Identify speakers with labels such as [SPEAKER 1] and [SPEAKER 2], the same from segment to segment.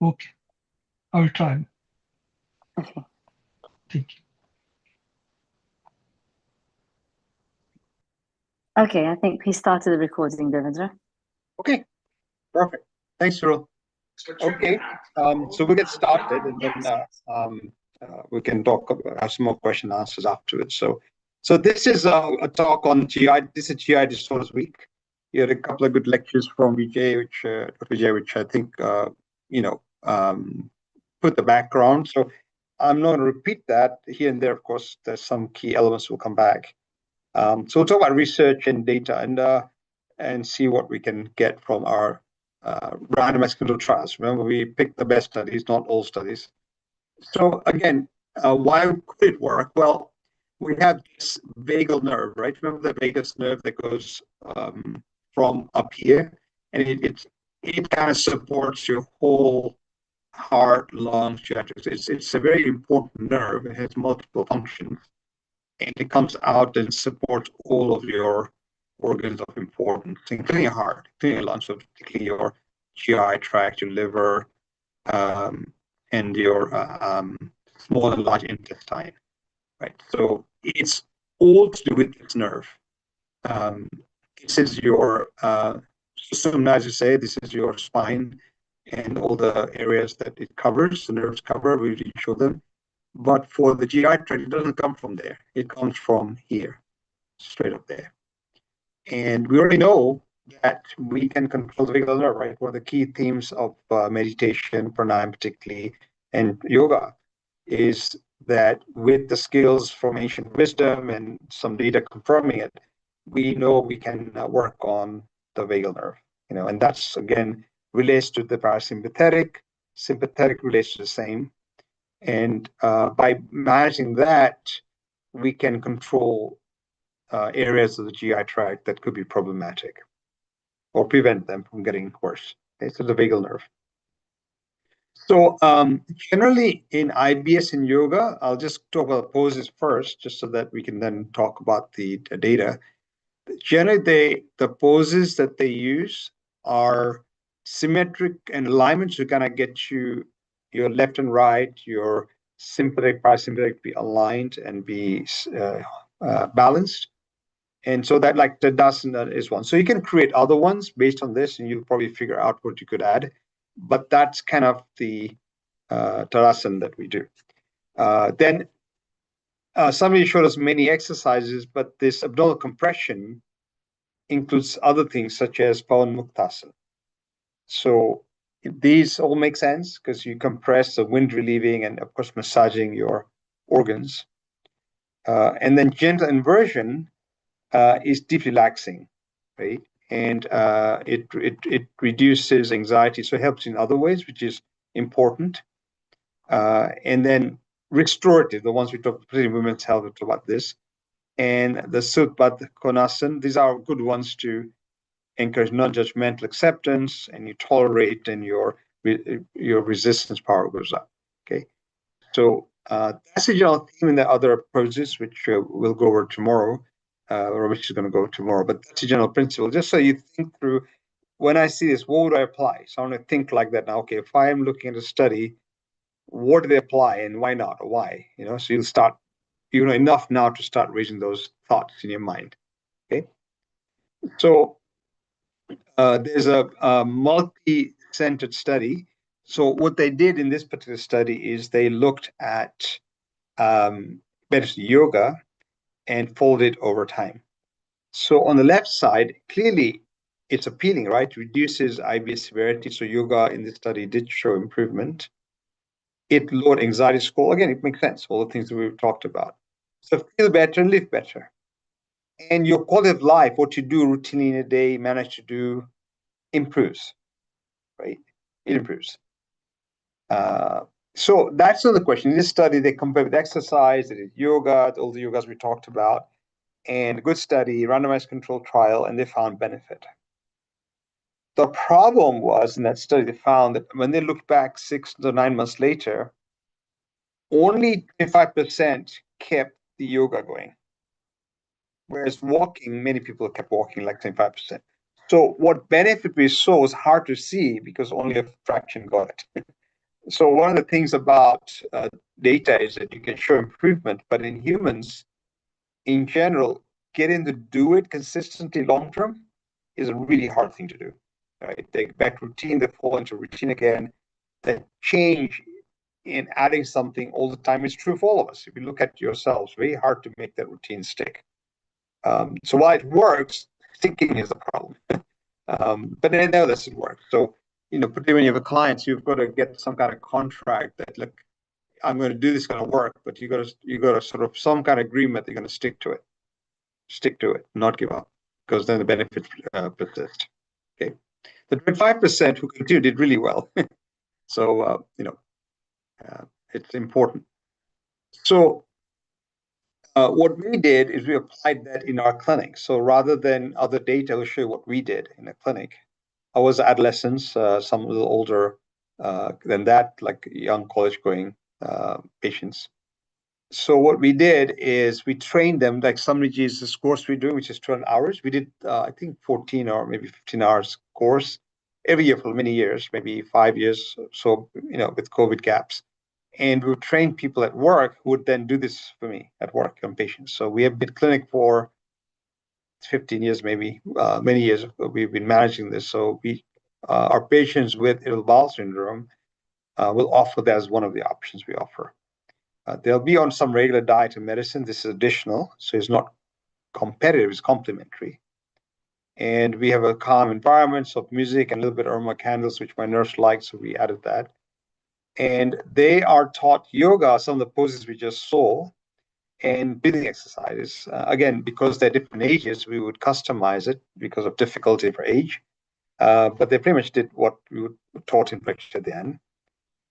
[SPEAKER 1] Okay, I will try.
[SPEAKER 2] Okay.
[SPEAKER 1] Thank you.
[SPEAKER 2] Okay, I think we started the recording, Devendra.
[SPEAKER 3] Okay, perfect. Thanks, Cyril. Okay, so we'll get started, and then we can talk about, have some more question and answers afterwards. So this is a talk on GI. This is GI Disorders Week. You had a couple of good lectures from Vijay, which I think you know put the background. So I'm not going to repeat that here and there. Of course, there's some key elements will come back. So we'll talk about research and data and see what we can get from our randomized controlled trials. Remember, we picked the best studies, not all studies. So again, why could it work? Well, we have this vagal nerve, right? Remember the vagus nerve that goes from up here, and it kind of supports your whole heart, lungs, it's a very important nerve. It has multiple functions, and it comes out and supports all of your organs of importance, including your heart, including your lungs, so particularly your GI tract, your liver, and your small and large intestine, right? So it's all to do with this nerve. This is your system, as you say, this is your spine and all the areas that it covers, the nerves cover, we usually show them. But for the GI tract, it doesn't come from there. It comes from here, straight up there. And we already know that we can control the vagal nerve, right? One of the key themes of meditation, pranayama particularly, and yoga is that with the skills from ancient wisdom and some data confirming it, we know we can work on the vagal nerve, and that's, again, relates to the parasympathetic, sympathetic relates to the same. And by managing that, we can control areas of the GI tract that could be problematic or prevent them from getting worse. Okay, so the vagal nerve. So generally in IBS and yoga, I'll just talk about poses first, just so that we can then talk about the data. Generally, the poses that they use are symmetric and alignment to kind of get your left and right, your sympathetic, parasympathetic be aligned and be balanced. And so that, like Tadasana is one. So you can create other ones based on this, and you'll probably figure out what you could add. But that's kind of the Tadasana that we do. Then somebody showed us many exercises, but this abdominal compression includes other things such as Pawan Muktasana. So these all make sense because you compress the wind relieving and, of course, massaging your organs. And then gentle inversion is deep relaxing, right? And it reduces anxiety, so it helps in other ways, which is important. And then restorative, the ones we talked, particularly women's health, we talk about this. And the Sutpat Konasana, these are good ones to encourage non-judgmental acceptance, and you tolerate, and your resistance power goes up. Okay, so that's the general theme in the other approaches, which we'll go over tomorrow. Ramesh is going to go tomorrow, but that's the general principle. Just so you think through, when I see this, what would I apply? So I want to think like that now. Okay, if I am looking at a study, what do they apply, and why not, or why? So you'll start, enough now to start raising those thoughts in your mind. Okay, so there's a multi-centered study. So what they did in this particular study is they looked at meditative yoga and followed it over time. So on the left side, clearly it's appealing, right? Reduces IBS severity. So yoga in this study did show improvement. It lowered anxiety score. Again, it makes sense, all the things that we've talked about. So feel better, live better. And your quality of life, what you do routinely in a day, manage to do, improves, right? It improves. So that's another question. In this study, they compared with exercise, they did yoga, all the yogas we talked about, and good study, randomized controlled trial, and they found benefit. The problem was in that study, they found that when they looked back 6 to 9 months later, only 25% kept the yoga going. Whereas walking, many people kept walking like 25%. So what benefit we saw was hard to see because only a fraction got it. So one of the things about data is that you can show improvement, but in humans, in general, getting to do it consistently long term is a really hard thing to do. Right? They get back to routine, they fall into routine again. That change in adding something all the time is true for all of us. If you look at yourselves, very hard to make that routine stick. So while it works, sticking is the problem. But I know this works. So, particularly when you have a client, you've got to get some kind of contract that, look, I'm going to do this, going to work, but you got to sort of some kind of agreement they're going to stick to it, not give up, because then the benefits persist. Okay, the 25% who continued did really well. So it's important. So what we did is we applied that in our clinic. So rather than other data, we'll show you what we did in the clinic. I was adolescents, some a little older than that, like young college-going patients. So what we did is we trained them, like Samani Ji's course we're doing, which is 12 hours. We did, I think, 14 or maybe 15 hours course every year for many years, maybe 5 years. So, with COVID gaps. And we would train people at work who would then do this for me at work on patients. So we have been clinic for 15 years, maybe many years. We've been managing this. So our patients with irritable bowel syndrome will offer that as one of the options we offer. They'll be on some regular diet and medicine. This is additional, so it's not competitive, it's complementary. And we have a calm environment, so music and a little bit of aroma candles, which my nurse likes, so we added that. And they are taught yoga, some of the poses we just saw, and breathing exercises. Again, because they're different ages, we would customize it because of difficulty for age. But they pretty much did what we were taught in practice then.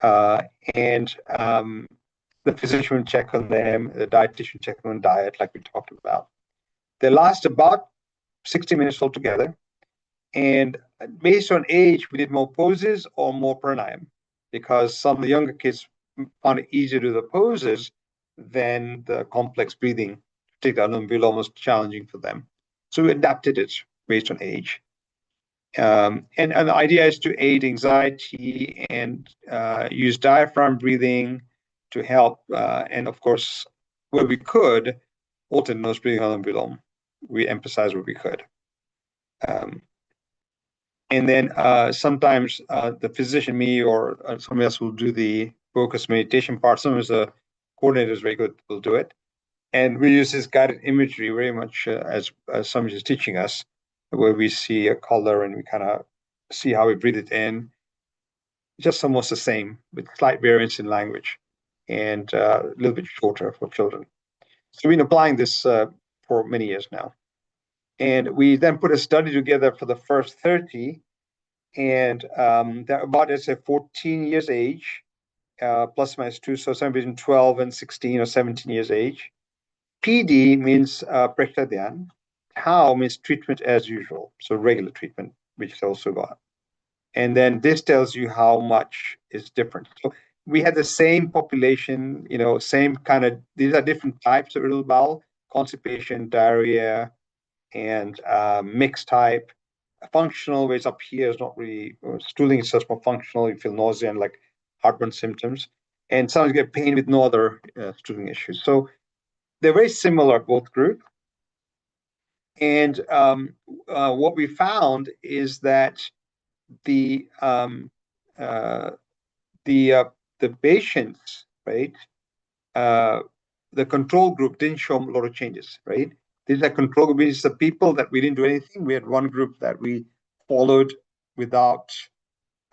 [SPEAKER 3] And the physician would check on them, the dietitian check on diet, like we talked about. They last about 60 minutes altogether. And based on age, we did more poses or more pranayam, because some of the younger kids found it easier to do the poses than the complex breathing, particularly Anujah, was challenging for them. So we adapted it based on age. And the idea is to aid anxiety and use diaphragm breathing to help. And of course, where we could, alternate nose breathing on Anujah. We emphasize where we could. And then sometimes the physician, me, or somebody else will do the focus meditation part. Sometimes the coordinator is very good, will do it. And we use this guided imagery very much as somebody is teaching us, where we see a color and we kind of see how we breathe it in. Just almost the same, with slight variance in language and a little bit shorter for children. So we've been applying this for many years now. And we then put a study together for the first 30, and they're about, let's say, 14 years age, plus minus 2, so somewhere between 12 and 16 or 17 years age. PD means Prashadyan. Tau means treatment as usual, so regular treatment, which is also got. And then this tells you how much is different. So we had the same population, same kind of, these are different types of irritable bowel, constipation, diarrhea, and mixed type. Functional, where it's up here, is not really, stooling is just more functional. You feel nausea and like heartburn symptoms. And sometimes you get pain with no other stooling issues. So they're very similar, both groups. And what we found is that the patients, right, the control group didn't show a lot of changes, right? These are control group, means the people that we didn't do anything. We had one group that we followed without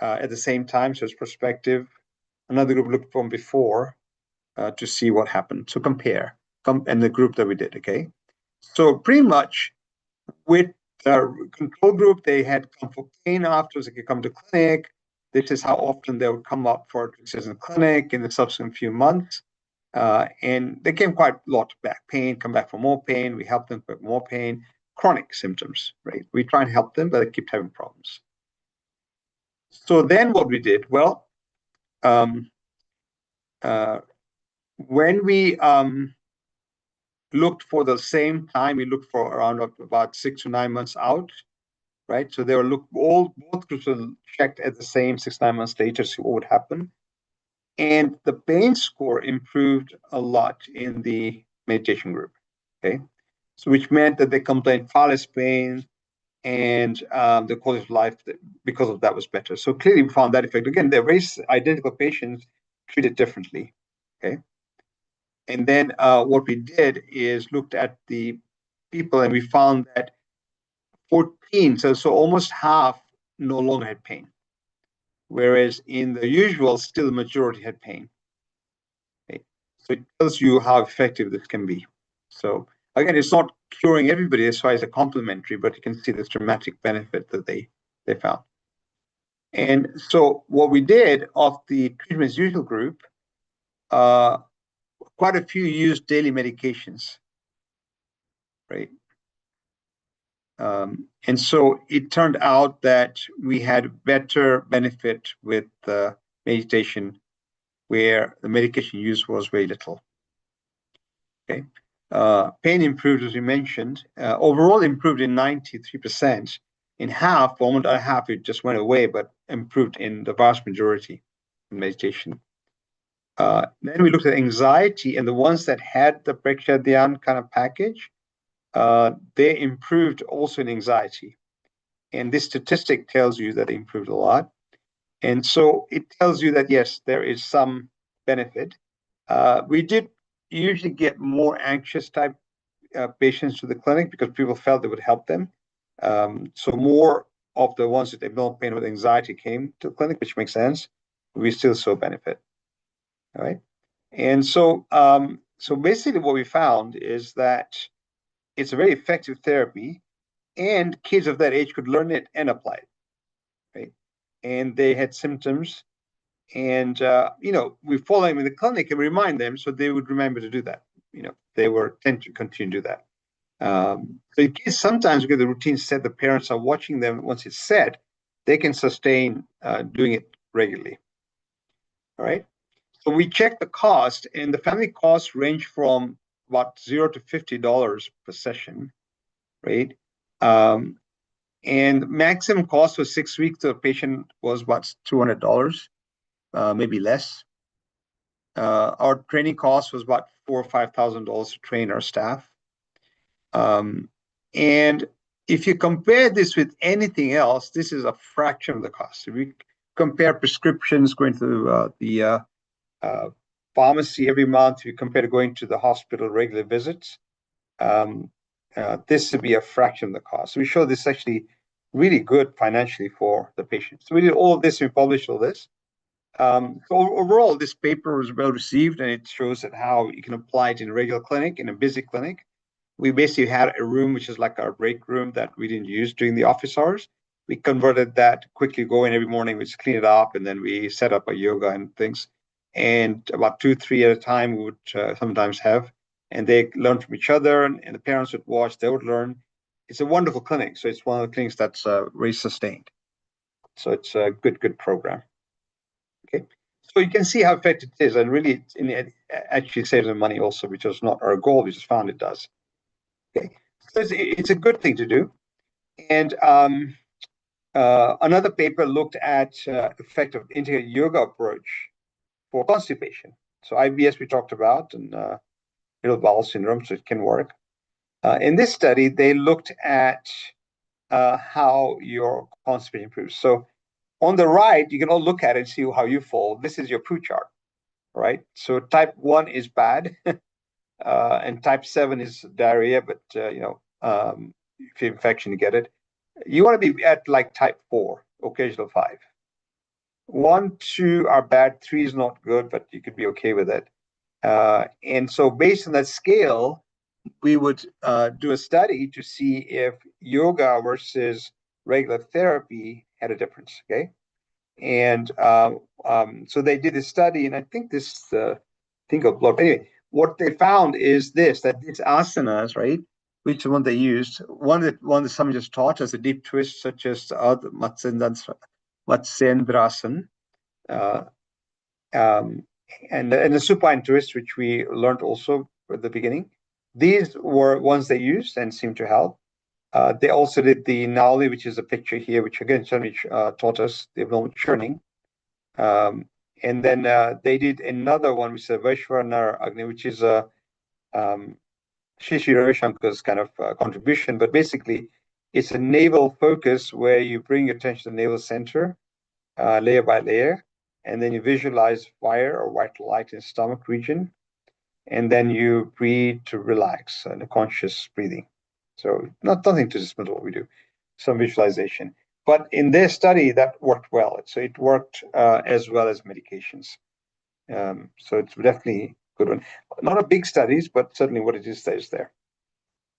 [SPEAKER 3] at the same time, so it's prospective. Another group looked from before to see what happened. So compare, and the group that we did, okay? So pretty much with the control group, they had come for pain afterwards. They could come to clinic. This is how often they would come up for treatment in the clinic in the subsequent few months. And they came quite a lot back pain, come back for more pain. We help them with more pain, chronic symptoms, right? We try and help them, but they keep having problems. So then what we did, well, when we looked for the same time, we looked for around about 6 to 9 months out, right? So they were both groups were checked at the same 6 to 9 months later to see what would happen. And the pain score improved a lot in the meditation group, okay? So which meant that they complained far less pain, and the quality of life because of that was better. So clearly we found that effect. Again, they're very identical patients treated differently, okay? And then what we did is looked at the people, and we found that 14, so almost half no longer had pain, whereas in the usual, still the majority had pain. Okay? So it tells you how effective this can be. So again, it's not curing everybody, that's why it's a complementary, but you can see this dramatic benefit that they found. And so what we did of the treatment as usual group, quite a few used daily medications, right? And so it turned out that we had better benefit with meditation where the medication use was very little. Okay. Pain improved, as we mentioned, overall improved in 93%. In half, almost a half, it just went away, but improved in the vast majority in meditation. Then we looked at anxiety, and the ones that had the Preksha Dhyan kind of package, they improved also in anxiety. And this statistic tells you that they improved a lot. And so it tells you that, yes, there is some benefit. We did usually get more anxious type patients to the clinic because people felt it would help them. So more of the ones that developed pain with anxiety came to the clinic, which makes sense. We still saw benefit. All right. And so, so basically what we found is that it's a very effective therapy, and kids of that age could learn it and apply it, right? And they had symptoms, and we follow them in the clinic and remind them so they would remember to do that. They tend to continue to do that. So kids sometimes get the routine set, the parents are watching them. Once it's set, they can sustain doing it regularly. All right. So we checked the cost, and the family costs range from about $0 to $50 per session, right? And maximum cost for 6 weeks to a patient was about $200, maybe less. Our training cost was about $4,000 or $5,000 to train our staff. And if you compare this with anything else, this is a fraction of the cost. If we compare prescriptions going to the pharmacy every month, you compare to going to the hospital regular visits, this would be a fraction of the cost. So we show this actually really good financially for the patient. So we did all of this, we published all this. So overall, this paper was well received, and it shows that how you can apply it in a regular clinic, in a busy clinic. We basically had a room which is like our break room that we didn't use during the office hours. We converted that, quickly go in every morning, we just clean it up, and then we set up a yoga and things. And about 2-3 at a time we would sometimes have, and they learn from each other, and the parents would watch, they would learn. It's a wonderful clinic. So it's one of the clinics that's very sustained. So it's a good program. Okay. So you can see how effective it is, and really it actually saves them money also, which was not our goal. We just found it does. Okay. So it's a good thing to do. And another paper looked at effect of integrated yoga approach for constipation. So IBS we talked about, and irritable bowel syndrome, so it can work. In this study, they looked at how your constipation improves. So on the right, you can all look at it and see how you fall. This is your poo chart, right? So type 1 is bad, and type 7 is diarrhea, but if you have infection, you get it. You want to be at like type 4, occasional 5. 1, 2 are bad, 3 is not good, but you could be okay with it. And so based on that scale, we would do a study to see if yoga versus regular therapy had a difference, okay? And so they did a study, and I think this, anyway, what they found is this, that these asanas, right, which one they used, one that someone just taught us, a deep twist, such as Matsyendrasana, and the supine twist, which we learned also at the beginning. These were ones they used and seemed to help. They also did the Nauli, which is a picture here, which again, Shani taught us the abdominal churning. And then they did another one, which is a Vaishvanara Agni, which is a Shachi Ravi Shankar's kind of contribution. But basically, it's a navel focus where you bring your attention to the navel center, layer by layer, and then you visualize fire or white light in the stomach region. And then you breathe to relax, the conscious breathing. So nothing too dismal what we do, some visualization. But in their study, that worked well. So it worked as well as medications. So it's definitely a good one. Not a big studies, but certainly what it is there.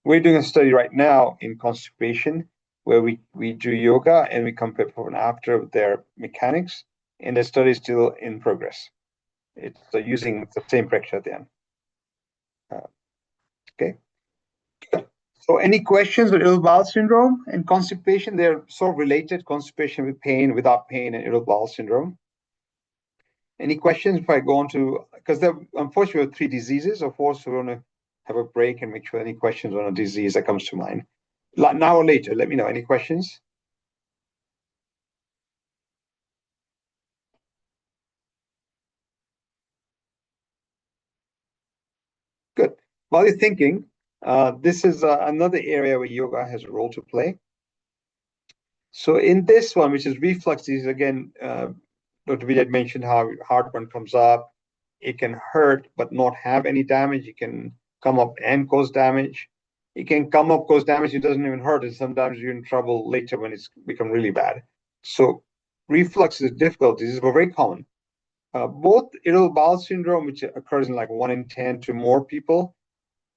[SPEAKER 3] We're doing a study right now in constipation where we do yoga and we compare before and after their mechanics, and the study is still in progress. It's using the same practice at the end. Okay. So any questions with irritable bowel syndrome and constipation? They're sort of related, constipation with pain, without pain, and irritable bowel syndrome. Any questions if I go on to, because there unfortunately we have 3 diseases. Of course, we're going to have a break and make sure any questions on a disease that comes to mind. Now or later, let me know. Any questions? Good. While you're thinking, this is another area where yoga has a role to play. So in this one, which is reflux disease, again, Dr. Vijay mentioned how heartburn comes up. It can hurt but not have any damage. It can come up and cause damage. It can come up, cause damage, it doesn't even hurt, and sometimes you're in trouble later when it's become really bad. So reflux is a difficult disease, but very common. Both irritable bowel syndrome, which occurs in like 1 in 10 to more people,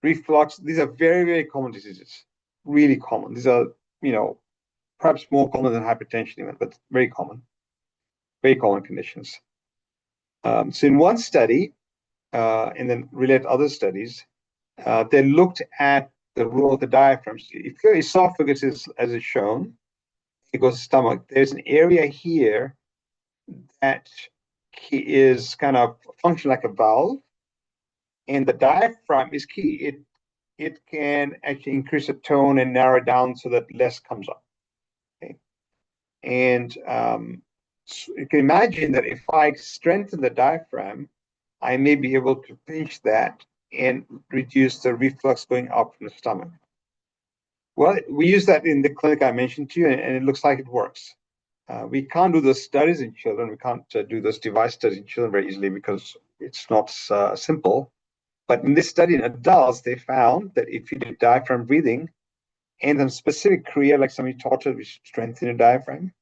[SPEAKER 3] reflux, these are very, very common diseases, really common. These are, perhaps more common than hypertension even, but very common conditions. So in one study, and then relate other studies, they looked at the role of the diaphragm. So if your esophagus is, as is shown, it goes to stomach, there's an area here that is kind of function like a valve, and the diaphragm is key. It can actually increase the tone and narrow it down so that less comes up. Okay? And so you can imagine that if I strengthen the diaphragm, I may be able to pinch that and reduce the reflux going up from the stomach. Well, we use that in the clinic I mentioned to you, and it looks like it works. We can't do those studies in children. We can't do those device studies in children very easily because it's not simple. But in this study in adults, they found that if you do diaphragm breathing and some specific kriya, like somebody taught us, which strengthen the diaphragm,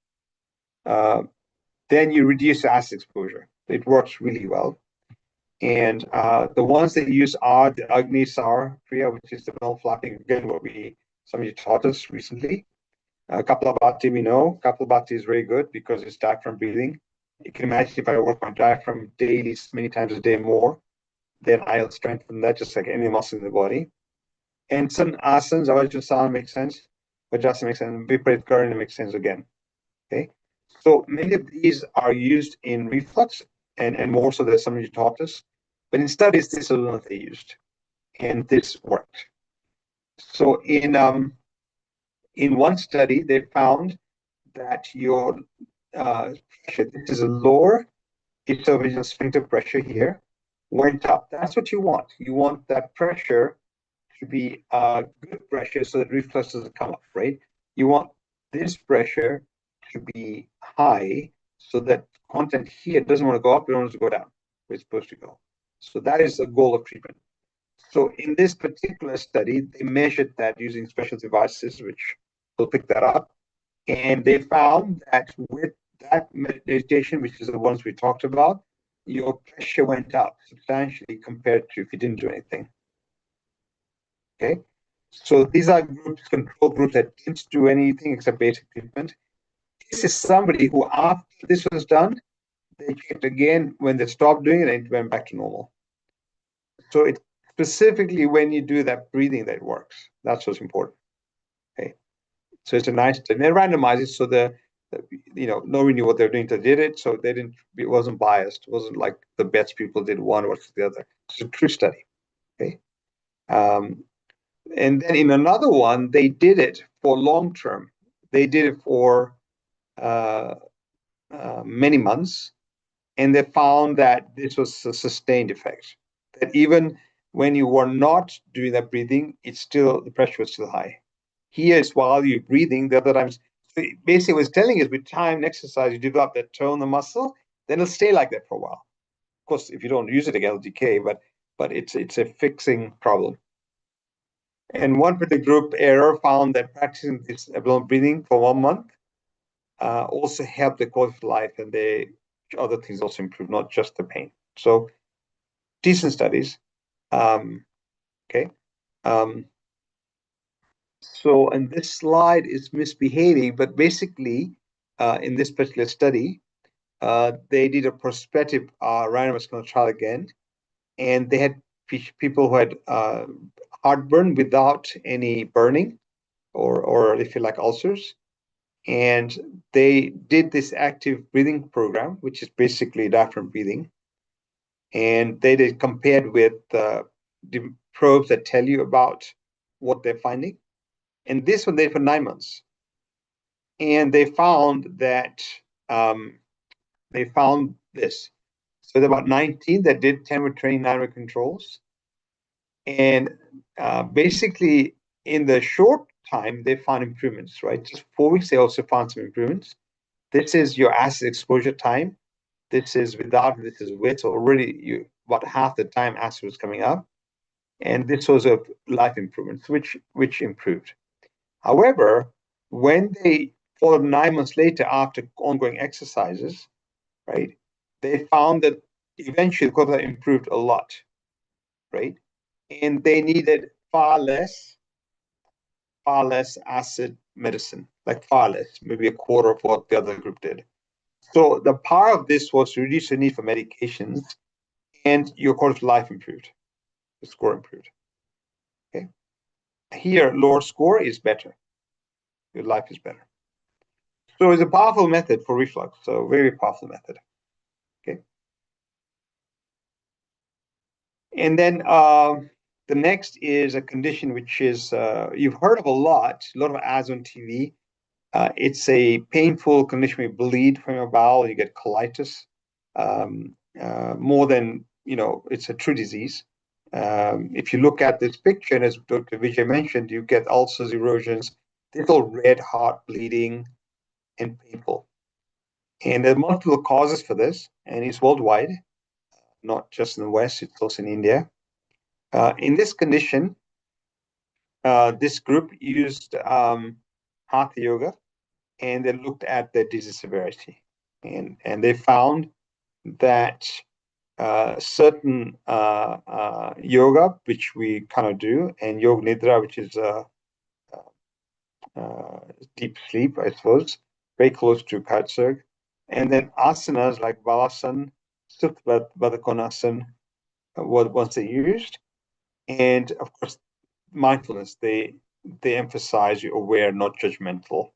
[SPEAKER 3] then you reduce acid exposure. It works really well. And the ones that use are the Agni Sar kriya, which is the mouth flapping, again, what somebody taught us recently. Kapalabhati, we know. Kapalabhati is very good because it's diaphragm breathing. You can imagine if I work my diaphragm daily, many times a day more, then I'll strengthen that just like any muscle in the body. And some asanas, Vajrasana makes sense. Vajrasana makes sense. Viparit Karana makes sense again. Okay. So many of these are used in reflux, and more so than somebody taught us. But in studies, this is the one that they used, and this worked. So in one study, they found that your pressure, this is a lower esophageal sphincter pressure here, went up. That's what you want. You want that pressure to be good pressure so that reflux doesn't come up, right? You want this pressure to be high so that content here doesn't want to go up, it wants to go down where it's supposed to go. So that is the goal of treatment. So in this particular study, they measured that using special devices, which will pick that up. And they found that with that meditation, which is the ones we talked about, your pressure went up substantially compared to if you didn't do anything. Okay, so these are groups, control groups that didn't do anything except basic treatment. This is somebody who, after this was done, they checked again when they stopped doing it and it went back to normal. So it specifically when you do that breathing that works. That's what's important. Okay, so it's a nice thing. They randomized it so nobody knew what they were doing. They did it, so it wasn't biased. It wasn't like the best people did one versus the other. It's a true study. Okay. And then in another one, they did it for long term. They did it for many months, And they found that this was a sustained effect, that even when you were not doing that breathing, the pressure was still high. Here is while you're breathing, the other times, so basically what it's telling is with time and exercise, you develop that tone in the muscle, then it'll stay like that for a while. Of course, if you don't use it again, it'll decay, but it's a fixing problem. And one particular group error found that practicing this abdominal breathing for 1 month also helped the quality of life, and other things also improved, not just the pain. So decent studies. Okay. So, and this slide is misbehaving, but basically, in this particular study, they did a prospective randomized control trial again, and they had people who had heartburn without any burning, or if you like, ulcers. And they did this active breathing program, which is basically diaphragm breathing. And they did compared with the probes that tell you about what they're finding. And this one they did for 9 months. And they found that they found this. So there were about 19 that did 10 training, 9 controls. And basically, in the short time, they found improvements, right? Just 4 weeks, they also found some improvements. This is your acid exposure time. This is without, this is with. So already about half the time acid was coming up. And this was a life improvement, which improved. However, when they followed 9 months later after ongoing exercises, right, they found that eventually the quota improved a lot, right? And they needed far less acid medicine, like far less, maybe a quarter of what the other group did. So the power of this was to reduce the need for medications, and your quality of life improved. The score improved. Okay. Here, lower score is better. Your life is better. So it's a powerful method for reflux. So very powerful method. Okay. And then the next is a condition which is you've heard of a lot of ads on TV. It's a painful condition where you bleed from your bowel, you get colitis. More than, it's a true disease. If you look at this picture, and as Dr. Vijay mentioned, you get ulcers, erosions, this all red, hot, bleeding, and painful. And there are multiple causes for this, and it's worldwide, not just in the West, it's also in India. In this condition, this group used Hatha Yoga, and they looked at the disease severity. And they found that certain yoga, which we kind of do, and Yoga Nidra, which is deep sleep, I suppose, very close to Katsug. And then asanas like Balasana, Supta were ones they used. And of course, mindfulness, they emphasize you're aware, not judgmental.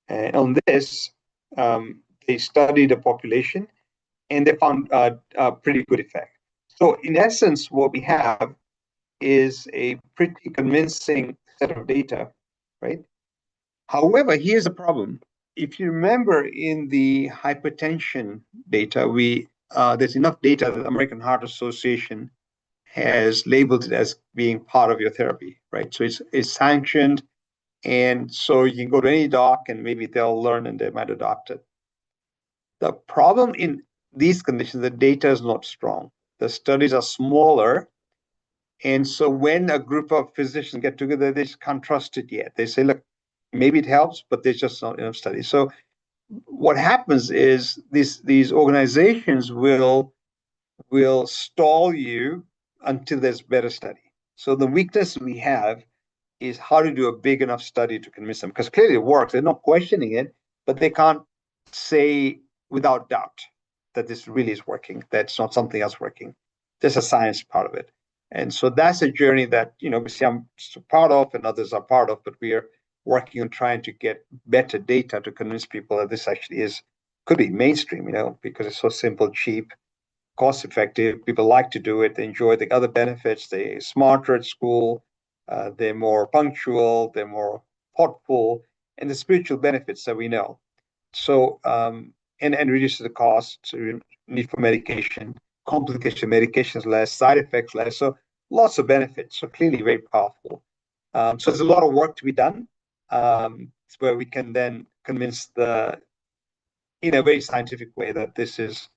[SPEAKER 3] And on this, they studied the population, and they found a pretty good effect. So in essence, what we have is a pretty convincing set of data, right? However, here's the problem. If you remember in the hypertension data, there's enough data that the American Heart Association has labeled it as being part of your therapy, right? So it's sanctioned, and so you can go to any doc and maybe they'll learn and they might adopt it. The problem in these conditions, the data is not strong. The studies are smaller. And so when a group of physicians get together, they just can't trust it yet. They say, look, maybe it helps, but there's just not enough studies. So what happens is these organizations will stall you until there's better study. So the weakness we have is how to do a big enough study to convince them, because clearly it works. They're not questioning it, but they can't say without doubt that this really is working, that's not something else working. There's a science part of it. And so that's a journey that, obviously I'm part of and others are part of, but we are working on trying to get better data to convince people that this actually could be mainstream, because it's so simple, cheap, cost effective. People like to do it. They enjoy the other benefits. They're smarter at school. They're more punctual. They're more thoughtful, and the spiritual benefits that we know. So and reduces the cost, so need for medication, complication, medications less, side effects less. So lots of benefits. So clearly very powerful. So there's a lot of work to be done, where we can then convince in a very scientific way that this is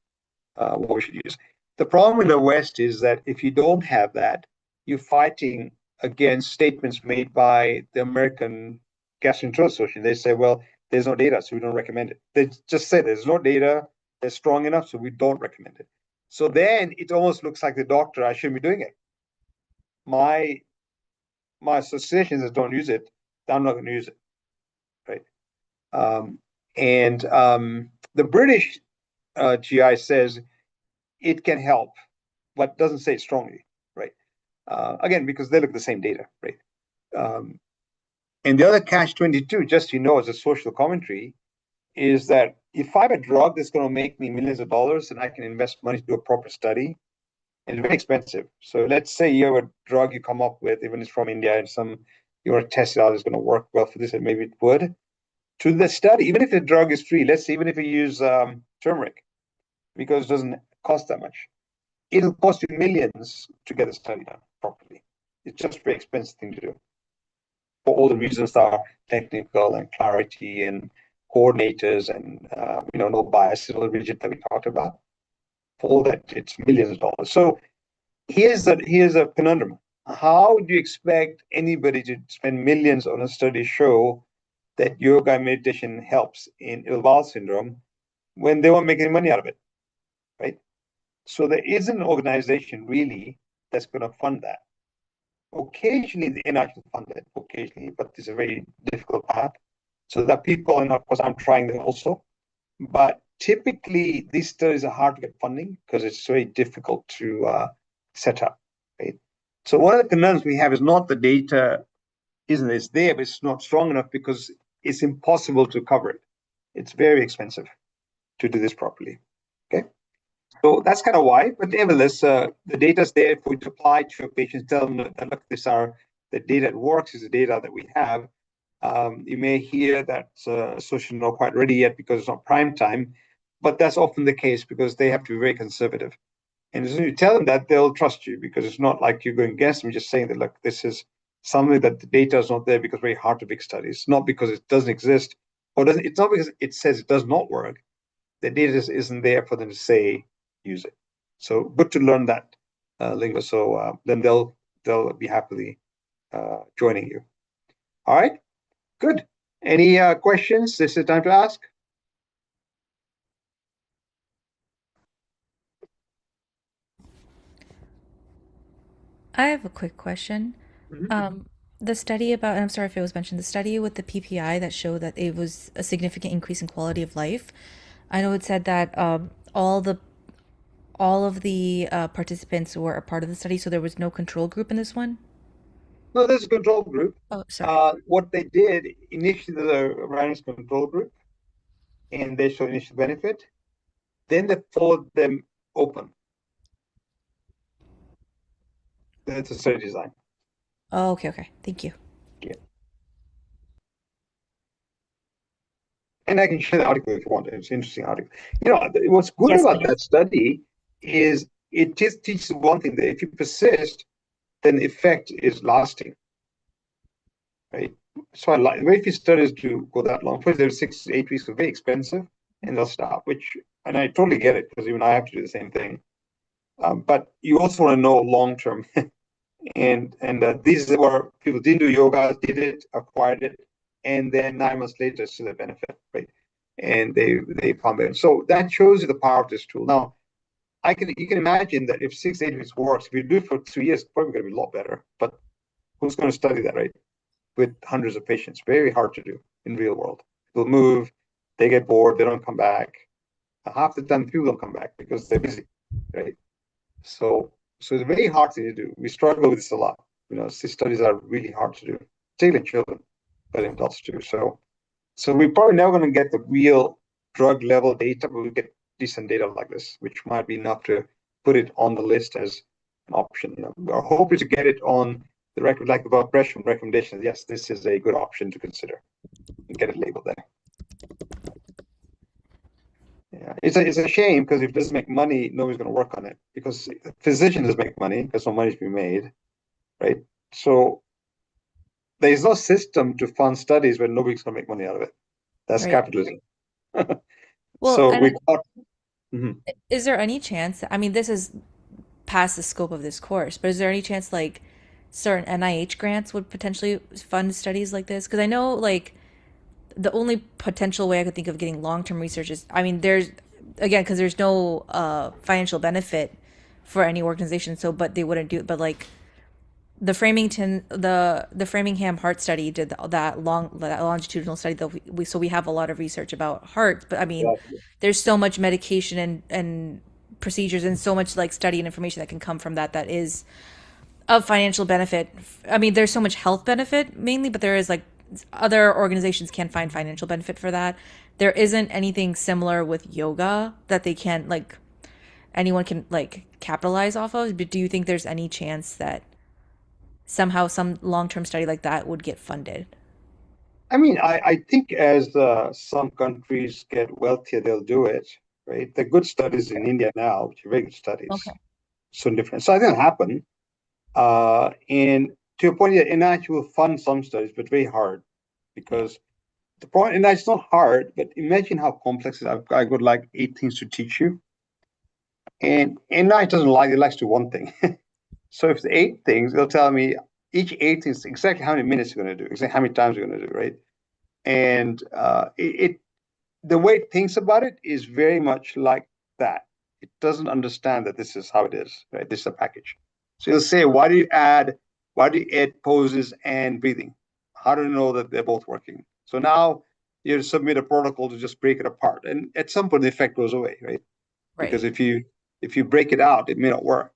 [SPEAKER 3] what we should use. The problem in the West is that if you don't have that, you're fighting against statements made by the American Gastroenterology Association. They say, well, there's no data, so we don't recommend it. They just say there's no data that's strong enough, so we don't recommend it. So then it almost looks like the doctor, I shouldn't be doing it. My association says don't use it, I'm not going to use it, right? The British GI says it can help, but doesn't say it strongly, right? Again, because they look at the same data, right? And the other catch-22, just as a social commentary, is that if I have a drug that's going to make me millions of dollars and I can invest money to do a proper study, and it's very expensive. So let's say you have a drug you come up with, even if it's from India, and you want to test it out, it's going to work well for this, and maybe it would. To the study, even if the drug is free, let's say even if you use turmeric, because it doesn't cost that much, it'll cost you millions to get the study done properly. It's just a very expensive thing to do, for all the reasons that are technical and clarity and coordinators and no bias, all the rigid that we talked about. For all that, it's millions of dollars. So here's a conundrum. How do you expect anybody to spend millions on a study show that yoga and meditation helps in irritable bowel syndrome when they won't make any money out of it, right? So there isn't an organization really that's going to fund that. Occasionally, the NIH will fund it, occasionally, but it's a very difficult path. So there are people, and of course, I'm trying them also. But typically, these studies are hard to get funding because it's very difficult to set up, right? So one of the concerns we have is not the data it's there, but it's not strong enough because it's impossible to cover it. It's very expensive to do this properly, okay? So that's kind of why, but nevertheless, the data is there for you to apply to your patients, tell them that, look, the data that works is the data that we have. You may hear that association not quite ready yet because it's not prime time, but that's often the case because they have to be very conservative. And as soon as you tell them that, they'll trust you because it's not like you're going against them, just saying that, look, this is something that the data is not there because it's very hard to make studies, not because it doesn't exist, it's not because it says it does not work. The data just isn't there for them to say, use it. So good to learn that lingo. So then they'll be happily joining you. All right, good. Any questions? This is the time to ask.
[SPEAKER 4] I have a quick question. The study about, and I'm sorry if it was mentioned, the study with the PPI that showed that it was a significant increase in quality of life. I know it said that all of the participants were a part of the study, so there was no control group in this one.
[SPEAKER 3] No, there's a control group.
[SPEAKER 4] Oh, sorry.
[SPEAKER 3] What they did initially, the randomized control group, and they showed initial benefit. Then they followed them open. That's a study design.
[SPEAKER 4] Oh, okay. Thank you.
[SPEAKER 3] Yeah. And I can share the article if you want. It's an interesting article. What's good
[SPEAKER 4] Yes,
[SPEAKER 3] about
[SPEAKER 4] please.
[SPEAKER 3] that study is it just teaches one thing, that if you persist, then the effect is lasting, right? So I like very few studies do go that long. First, there's 6 to 8 weeks, are very expensive, and they'll stop. And I totally get it because even I have to do the same thing. But you also want to know long term, and these are where people didn't do yoga, did it, acquired it, and then 9 months later, still a benefit, right? And they found it. So that shows you the power of this tool. Now, you can imagine that if 6 to 8 weeks works, if you do it for 2 years, it's probably going to be a lot better. But who's going to study that, right? With hundreds of patients, very hard to do in real world. People move, they get bored, they don't come back. Half the time, people don't come back because they're busy, right? So it's a very hard thing to do. We struggle with this a lot. Studies are really hard to do, particularly in children, but in adults too. So we're probably never going to get the real drug level data, but we get decent data like this, which might be enough to put it on the list as an option. Our hope is to get it on the record, like about pressure recommendations. Yes, this is a good option to consider and get it labeled there. Yeah, it's a shame because if it doesn't make money, nobody's going to work on it because physicians make money because no money's being made, right? So there is no system to fund studies where nobody's going to make money out of it. That's
[SPEAKER 4] Right.
[SPEAKER 3] capitalism.
[SPEAKER 4] Well,
[SPEAKER 3] So
[SPEAKER 4] and
[SPEAKER 3] we thought, Mhm.
[SPEAKER 4] is there any chance, I mean, this is past the scope of this course, but is there any chance like certain NIH grants would potentially fund studies like this? Because I know like the only potential way I could think of getting long-term research is, I mean, there's again, because there's no financial benefit for any organization, so but they wouldn't do it. But like the Framingham Heart Study did that longitudinal study that we have a lot of research about hearts. But I mean,
[SPEAKER 3] Yeah.
[SPEAKER 4] there's so much medication and procedures and so much like study and information that can come from that is of financial benefit. I mean, there's so much health benefit mainly, but there is like other organizations can find financial benefit for that. There isn't anything similar with yoga that they can like anyone can like capitalize off of. But do you think there's any chance that somehow some long-term study like that would get funded?
[SPEAKER 3] I mean, I think as some countries get wealthier, they'll do it, right? The good studies in India now, which are very good studies,
[SPEAKER 4] Okay.
[SPEAKER 3] so different. So I think it'll happen. And to your point, yeah, NIH will fund some studies, but very hard because the point, and it's not hard, but imagine how complex it is. I've got like 8 things to teach you. And NIH doesn't like, it likes to do one thing. So if it's 8 things, it'll tell me each 8 things exactly how many minutes you're going to do, exactly how many times you're going to do, right? And the way it thinks about it is very much like that. It doesn't understand that this is how it is, right? This is a package. So you'll say, why do you add poses and breathing? How do you know that they're both working? So now you submit a protocol to just break it apart. And at some point the effect goes away, right? Because if you break it out, it may not work.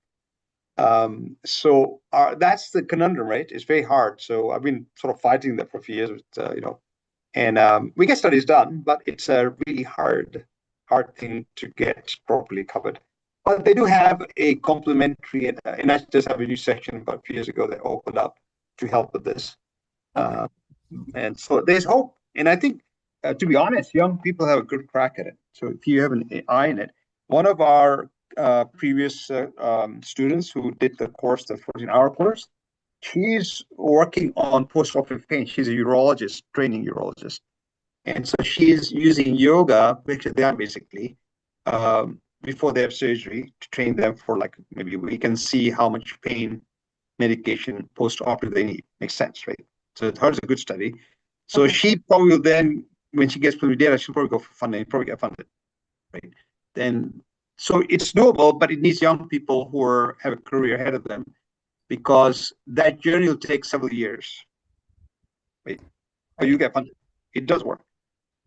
[SPEAKER 3] So that's the conundrum, right? It's very hard. So I've been sort of fighting that for a few years, with, and we get studies done, but it's a really hard thing to get properly covered. But they do have a complementary, and I just have a new section about a few years ago that opened up to help with this. And so there's hope. And I think, to be honest, young people have a good crack at it. So if you have an eye in it, one of our previous students who did the course, the 14-hour course, she's working on post-operative pain. She's a urologist, training urologist. And so she's using yoga, which they are basically, before they have surgery to train them for like maybe we can see how much pain medication post-operative they need. Makes sense, right? So hers is a good study. So she probably will then, when she gets preliminary data, she'll probably go for funding, probably get funded, right? Then, so it's doable, but it needs young people who have a career ahead of them because that journey will take several years, right? But you get funded. It does work.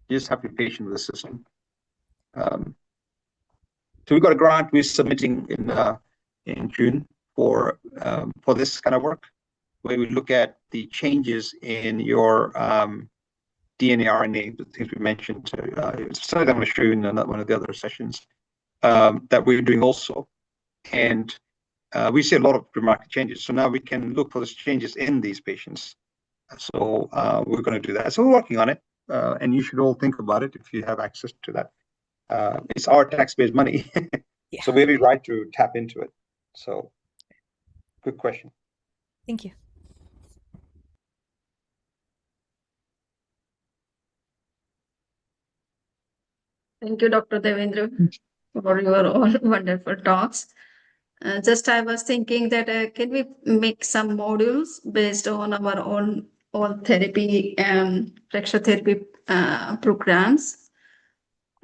[SPEAKER 3] You just have to be patient with the system. So we got a grant we're submitting in June for this kind of work, where we look at the changes in your DNA, RNA, the things we mentioned. It's a study I'm going to show you in one of the other sessions that we're doing also. And we see a lot of remarkable changes. So now we can look for those changes in these patients. So we're going to do that. So we're working on it. And you should all think about it if you have access to that. It's our tax-based money. So we have a right to tap into it. So good question.
[SPEAKER 4] Thank you.
[SPEAKER 5] Thank you, Dr. Devendra, for your all wonderful talks. Just I was thinking that can we make some modules based on our own all therapy and fracture therapy programs,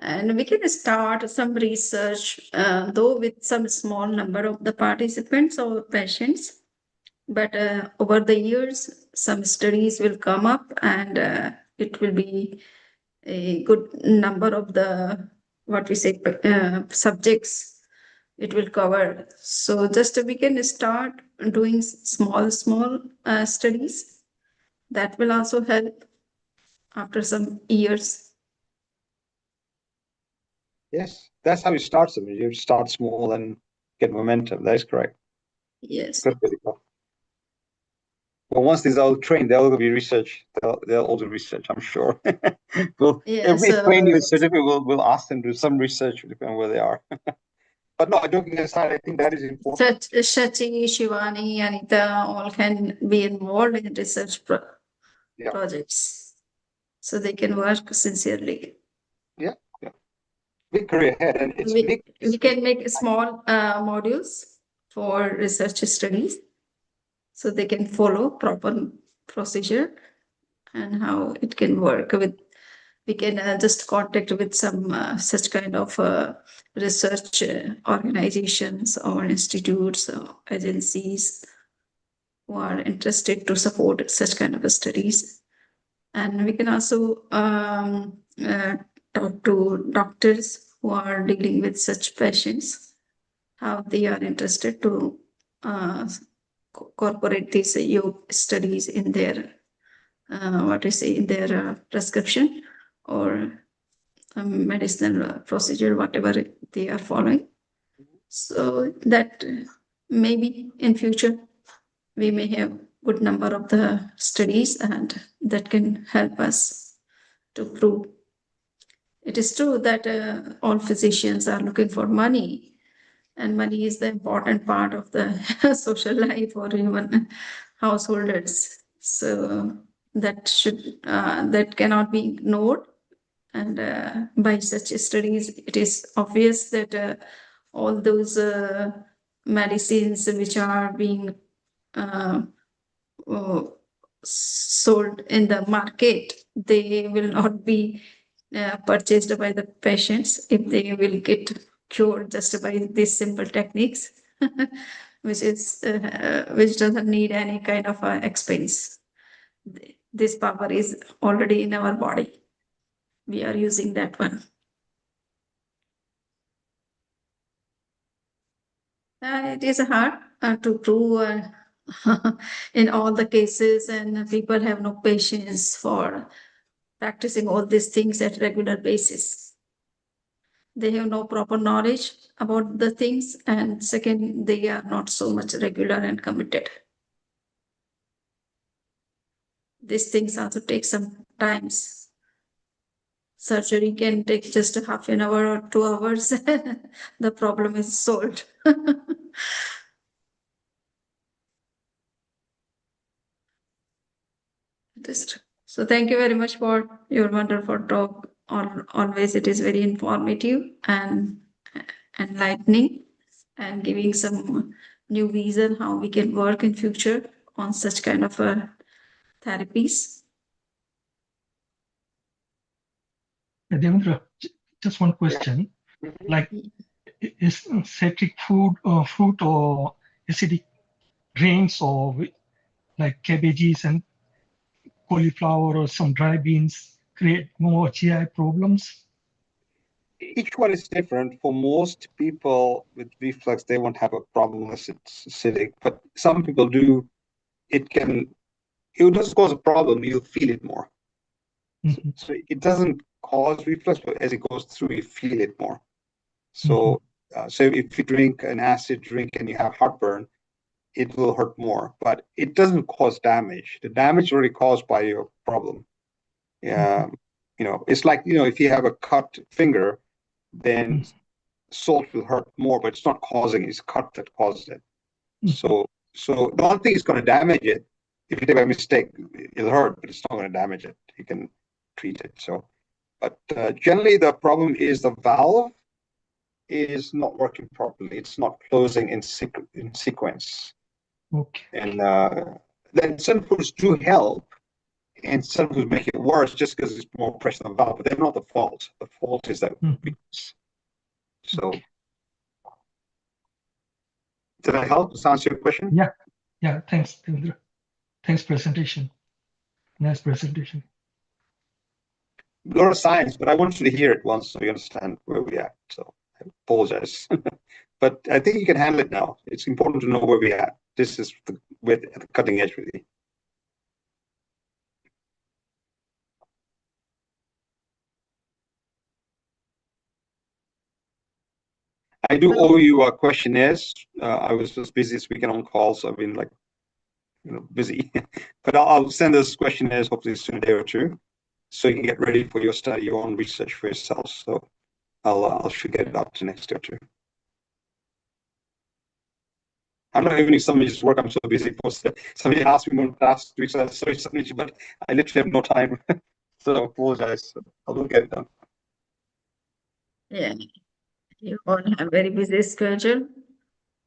[SPEAKER 5] and we can start some research, though with some small number of the participants or patients. But over the years, some studies will come up, and it will be a good number of the what we say subjects it will cover. So just we can start doing small studies that will also help after some years.
[SPEAKER 3] Yes, that's how you start something. You start small and get momentum. That is correct.
[SPEAKER 5] Yes.
[SPEAKER 3] Good. Well, once these are all trained, they'll be research. They'll all do research, I'm sure. Well,
[SPEAKER 5] Yeah,
[SPEAKER 3] every
[SPEAKER 5] so
[SPEAKER 3] trainee with certificate will ask them to do some research, depending on where they are. But no, joking aside, I think that is important.
[SPEAKER 5] Shachi, Shivani, Anita, all can be involved in research
[SPEAKER 3] Yeah.
[SPEAKER 5] projects. So they can work sincerely.
[SPEAKER 3] Yeah. Big career ahead, and it's
[SPEAKER 5] we,
[SPEAKER 3] big.
[SPEAKER 5] we can make small modules for research studies so they can follow proper procedure and how it can work with. We can just contact with some such kind of research organizations or institutes or agencies who are interested to support such kind of studies. And we can also talk to doctors who are dealing with such patients, how they are interested to incorporate these yoga studies in their in their prescription or medicinal procedure, whatever they are following. So that maybe in future we may have good number of the studies and that can help us to prove. It is true that all physicians are looking for money, and money is the important part of the social life or even householders. So that cannot be ignored. And by such studies, it is obvious that all those medicines which are being sold in the market, they will not be purchased by the patients if they will get cured just by these simple techniques, which doesn't need any kind of expense. This power is already in our body. We are using that one. It is hard to prove in all the cases, and people have no patience for practicing all these things at regular basis. They have no proper knowledge about the things, and second, they are not so much regular and committed. These things also take some times. Surgery can take just a half an hour or 2 hours. The problem is solved. So thank you very much for your wonderful talk. Always it is very informative and enlightening and giving some new vision how we can work in future on such kind of therapies.
[SPEAKER 1] Devendra, just one question. Like, is citric fruit or acidic grains or like cabbages and cauliflower or some dry beans create more GI problems?
[SPEAKER 3] Each one is different. For most people with reflux, they won't have a problem unless it's acidic, but some people do. It doesn't cause a problem, you'll feel it more.
[SPEAKER 1] Mm-hmm.
[SPEAKER 3] So it doesn't cause reflux, but as it goes through, you feel it more. So, so if you drink an acid drink and you have heartburn, it will hurt more, but it doesn't cause damage. The damage is already caused by your problem. It's like, if you have a cut finger, then salt will hurt more, but it's not causing it. It's cut that causes it. So the only thing is going to damage it. If you take a mistake, it'll hurt, but it's not going to damage it. You can treat it. So, but generally the problem is the valve is not working properly. It's not closing in sequence.
[SPEAKER 1] Okay.
[SPEAKER 3] And then some foods do help, and some foods make it worse just because it's more pressure on the valve, but they're not the fault. The fault is that weakness. So, did I help? Does that answer your question?
[SPEAKER 1] Yeah. Thanks, Devendra. Thanks, presentation. Nice presentation.
[SPEAKER 3] A lot of science, but I want you to hear it once so you understand where we are. So I apologize. But I think you can handle it now. It's important to know where we are. This is at the cutting edge, really. I do owe you questionnaires. I was just busy this weekend on calls. So I've been like busy. But I'll send those questionnaires hopefully soon, a day or two, so you can get ready for your study, your own research for yourself. So I'll should get it out to next day or two. I'm not even somebody's work. I'm so busy. Somebody asked me one last week, so sorry, somebody, but I literally have no time. So I apologize. I will get it done.
[SPEAKER 5] Yeah, you all have very busy schedule.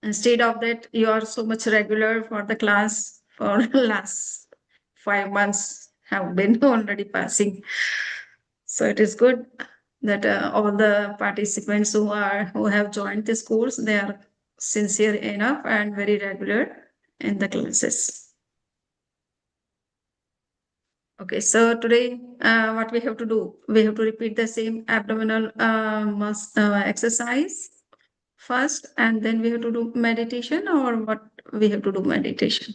[SPEAKER 5] Instead of that, you are so much regular for the class for last 5 months have been already passing. So it is good that all the participants who have joined this course, they are sincere enough and very regular in the classes. Okay, so today what we have to do, we have to repeat the same abdominal exercise first, and then we have to do meditation, or what we have to do meditation?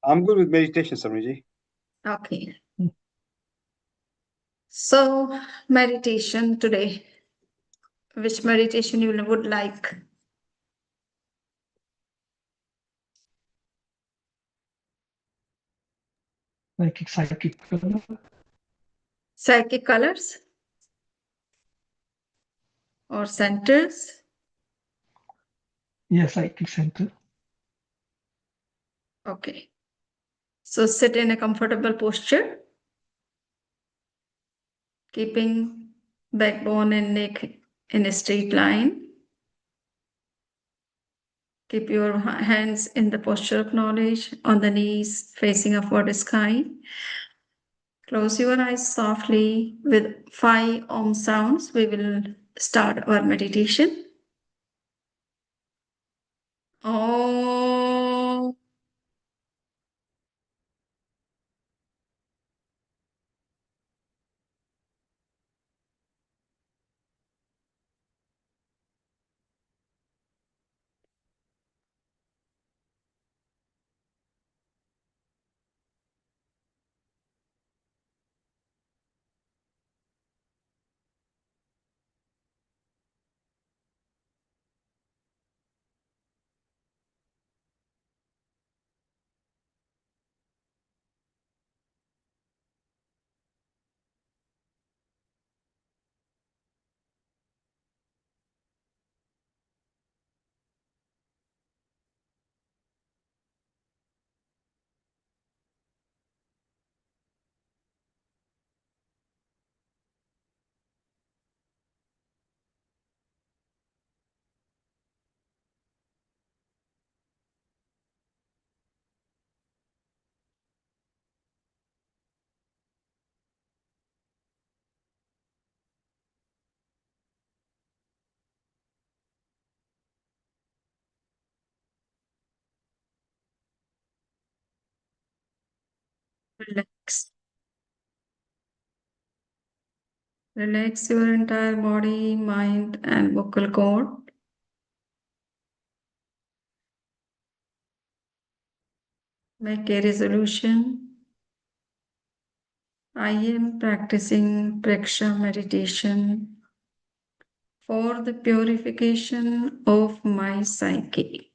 [SPEAKER 3] I'm good with meditation, Samani.
[SPEAKER 5] Okay. So meditation today, which meditation you would like?
[SPEAKER 1] Like psychic color.
[SPEAKER 5] Psychic colors or centers?
[SPEAKER 1] Yeah, psychic center.
[SPEAKER 5] Okay. So sit in a comfortable posture, keeping backbone and neck in a straight line. Keep your hands in the posture of knowledge, on the knees, facing upward sky. Close your eyes softly. With 5 Om sounds, we will start our meditation. Om. Relax. Relax your entire body, mind, and vocal cord. Make a resolution. I am practicing Praksha meditation for the purification of my psyche.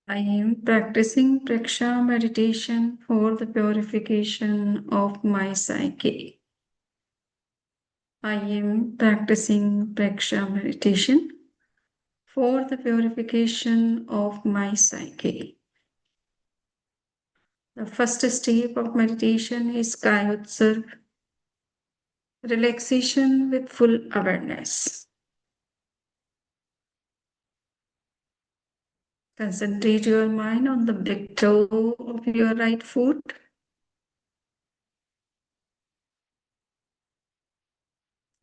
[SPEAKER 5] I am practicing Praksha meditation for the purification of my psyche. I am practicing Praksha meditation for the purification of my psyche. The first step of meditation is Kayotsarg, relaxation with full awareness. Concentrate your mind on the big toe of your right foot.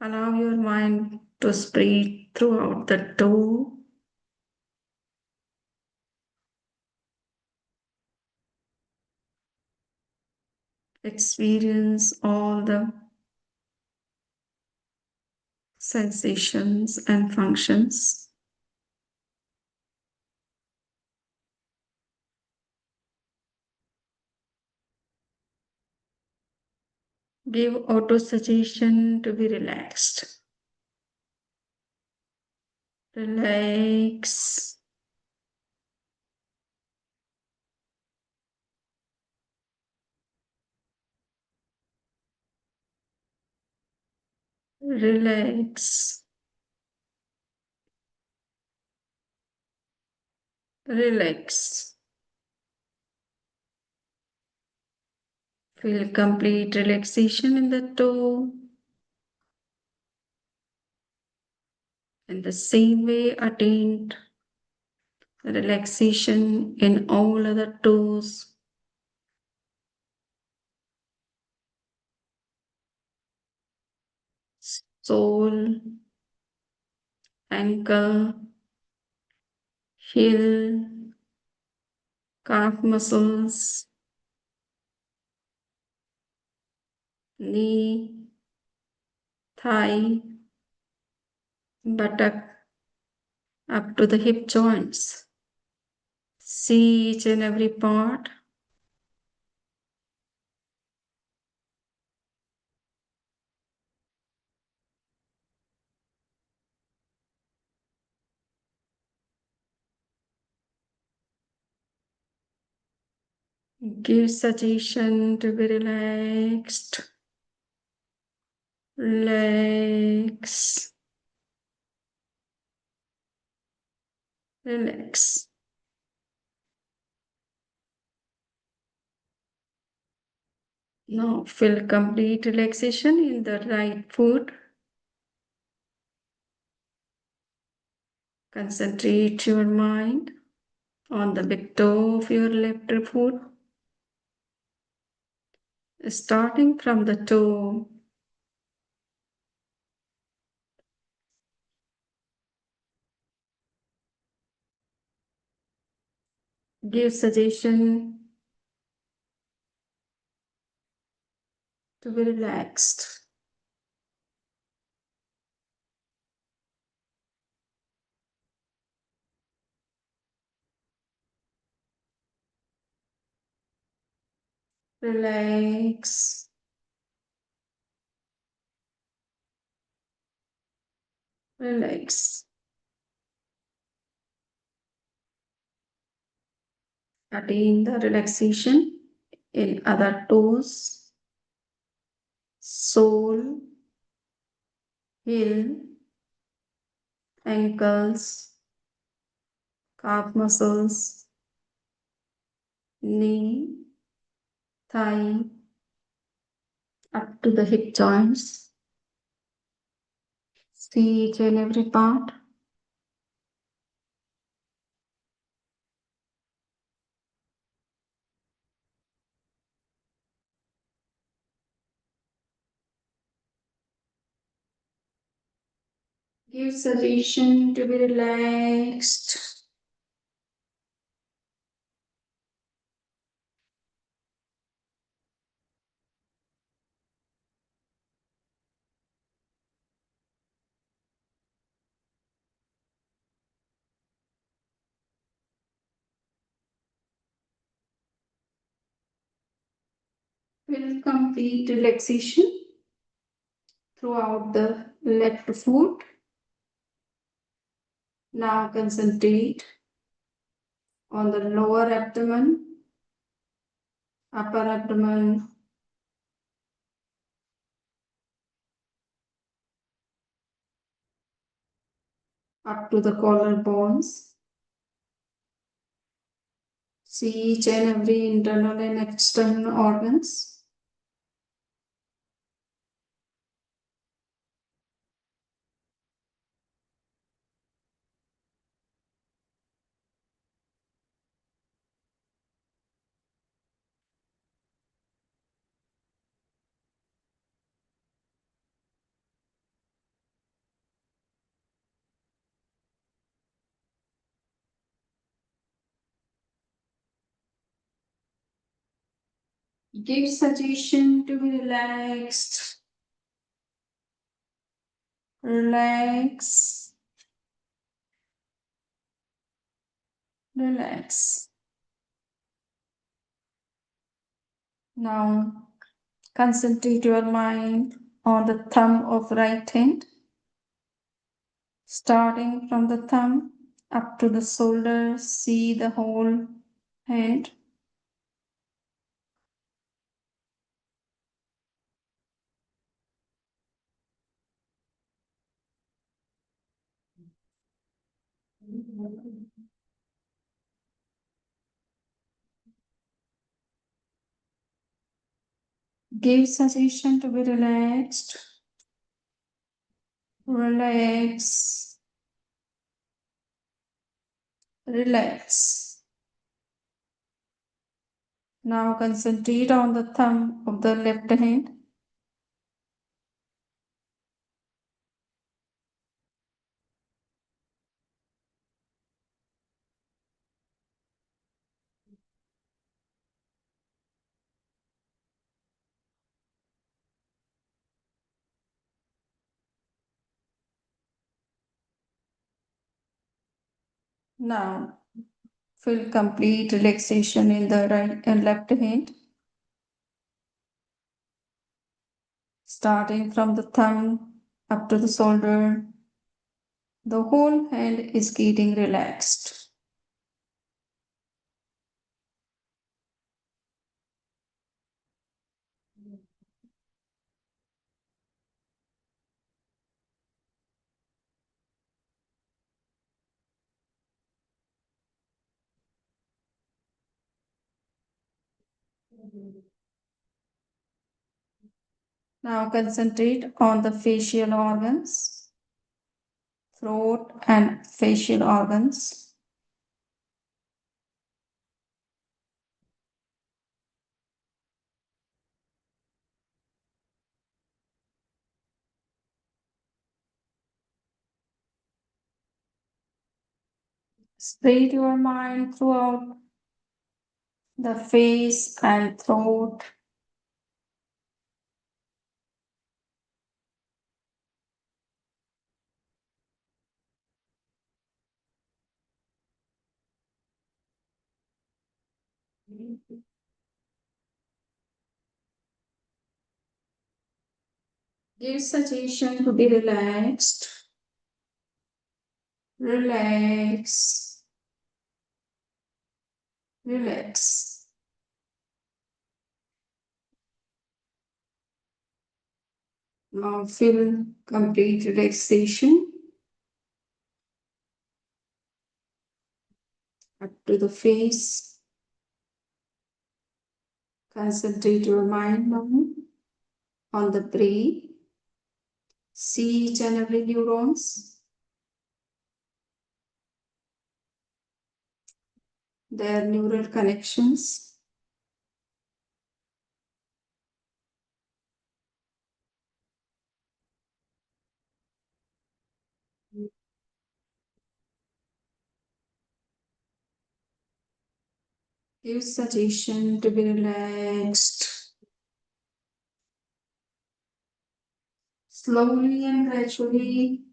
[SPEAKER 5] Allow your mind to spread throughout the toe. Experience all the sensations and functions. Give auto-suggestion to be relaxed. Relax. Relax. Relax. Feel complete relaxation in the toe. In the same way, attain relaxation in all other toes. Sole, ankle, heel, calf muscles, knee, thigh, buttock, up to the hip joints. See each and every part. Give suggestion to be relaxed. Relax. Relax. Now feel complete relaxation in the right foot. Concentrate your mind on the big toe of your left foot. Starting from the toe, give suggestion to be relaxed. Relax. Relax. Attain the relaxation in other toes, sole, heel, ankles, calf muscles, knee, thigh, up to the hip joints. See each and every part. Give suggestion to be relaxed. Feel complete relaxation throughout the left foot. Now concentrate on the lower abdomen, upper abdomen, up to the collarbones. See each and every internal and external organs. Give suggestion to be relaxed. Relax. Relax. Now concentrate your mind on the thumb of right hand. Starting from the thumb up to the shoulder, see the whole hand. Give suggestion to be relaxed. Relax. Relax. Now concentrate on the thumb of the left hand. Now feel complete relaxation in the right and left hand. Starting from the thumb up to the shoulder. The whole hand is getting relaxed. Now concentrate on the facial organs, throat and facial organs. Spread your mind throughout the face and throat. Give suggestion to be relaxed. Relax. Relax. Now feel complete relaxation up to the face. Concentrate your mind now on the brain. See each and every neurons. Their neural connections. Give suggestion to be relaxed. Slowly and gradually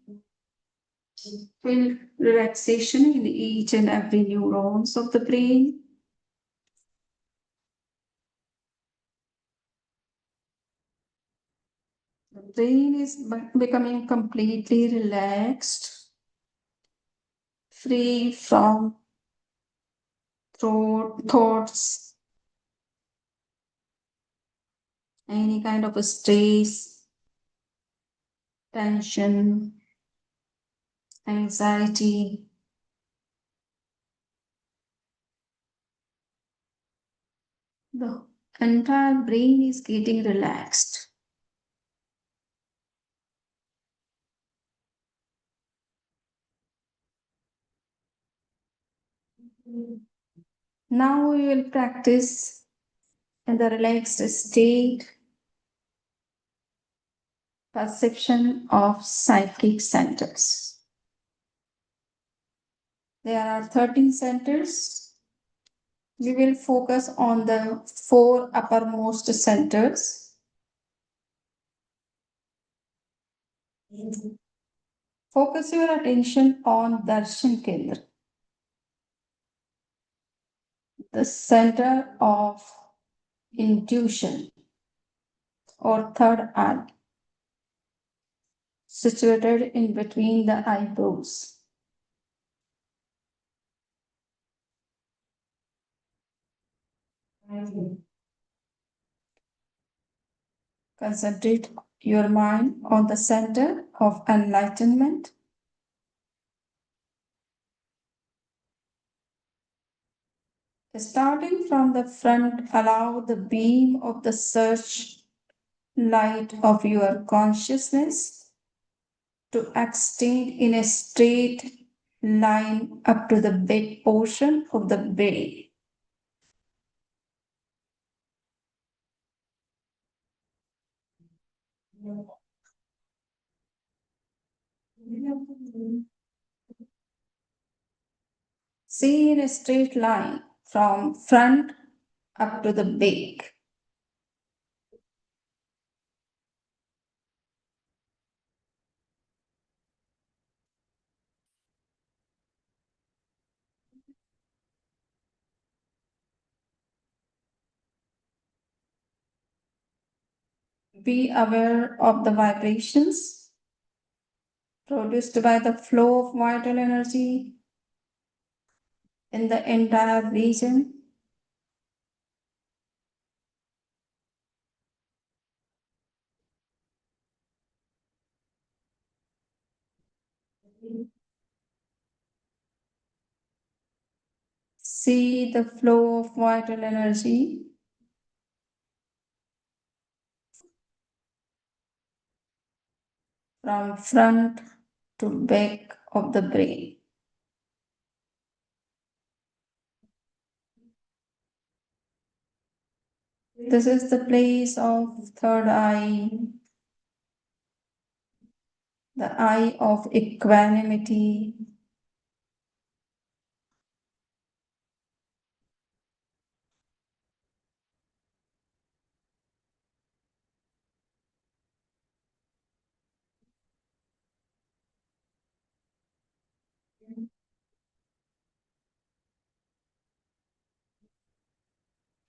[SPEAKER 5] feel relaxation in each and every neurons of the brain. The brain is becoming completely relaxed, free from thoughts, any kind of stress, tension, anxiety. The entire brain is getting relaxed. Now we will practice in the relaxed state perception of psychic centers. There are 13 centers. We will focus on the 4 uppermost centers. Focus your attention on Darshan Kendra, the center of intuition or third eye, situated in between the eyebrows. Concentrate your mind on the center of enlightenment. Starting from the front, allow the beam of the search light of your consciousness to extend in a straight line up to the big portion of the brain. See in a straight line from front up to the back. Be aware of the vibrations produced by the flow of vital energy in the entire region. See the flow of vital energy from front to back of the brain. This is the place of third eye, the eye of equanimity.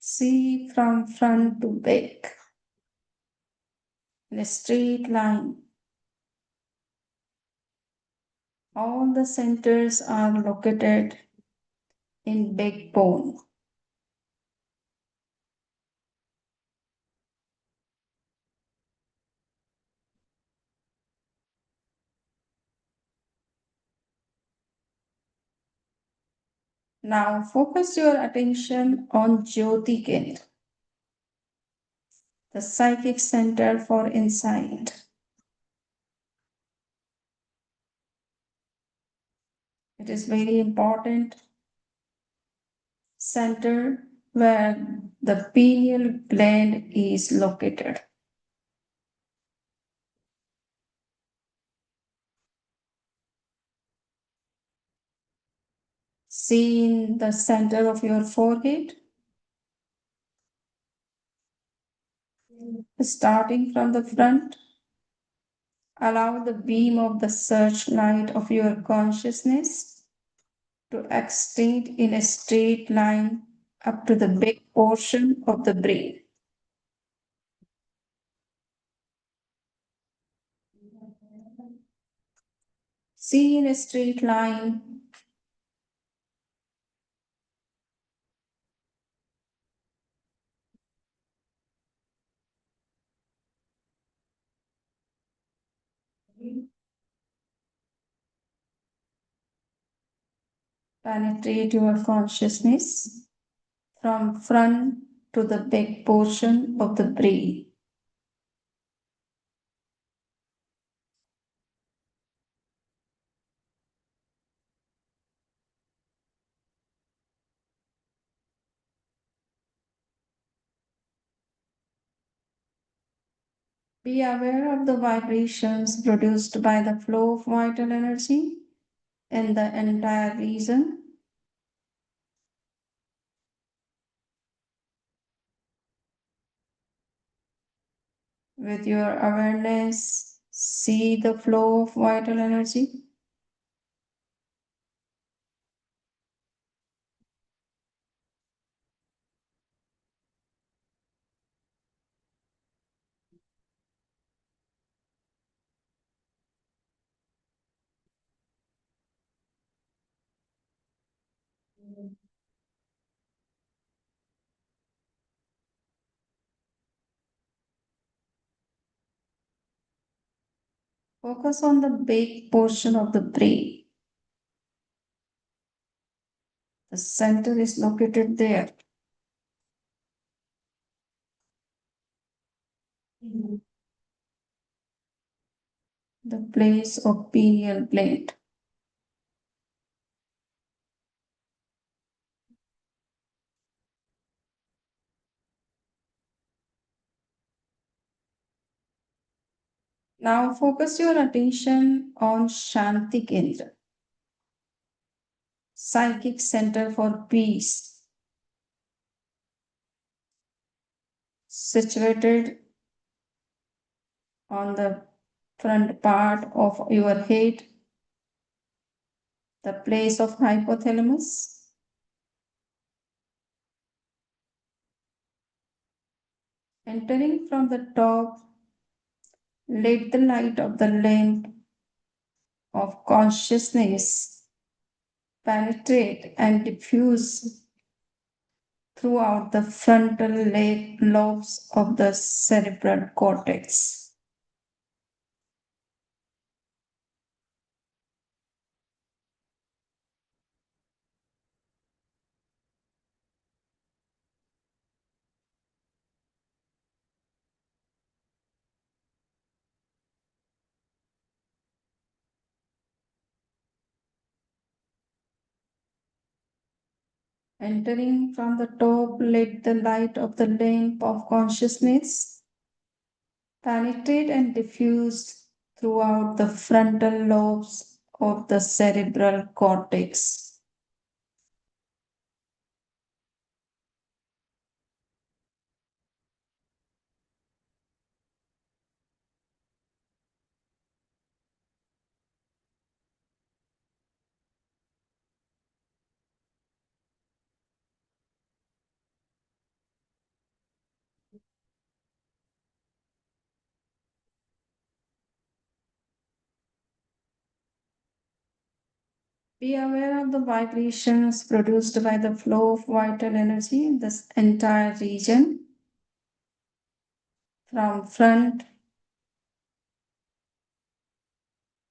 [SPEAKER 5] See from front to back in a straight line. All the centers are located in backbone. Now focus your attention on Jyoti Kendra, the psychic center for insight. It is very important center where the pineal gland is located. See in the center of your forehead, starting from the front, allow the beam of the searchlight of your consciousness to extend in a straight line up to the big portion of the brain. See in a straight line. Penetrate your consciousness from front to the back portion of the brain. Be aware of the vibrations produced by the flow of vital energy in the entire region. With your awareness, see the flow of vital energy. Focus on the big portion of the brain. The center is located there. The place of pineal gland. Now focus your attention on Shanti Kendra, psychic center for peace, situated on the front part of your head, the place of hypothalamus. Entering from the top, let the light of the lamp of consciousness penetrate and diffuse throughout the frontal lobes of the cerebral cortex. Entering from the top, let the light of the lamp of consciousness penetrate and diffuse throughout the frontal lobes of the cerebral cortex. Be aware of the vibrations produced by the flow of vital energy in this entire region, from front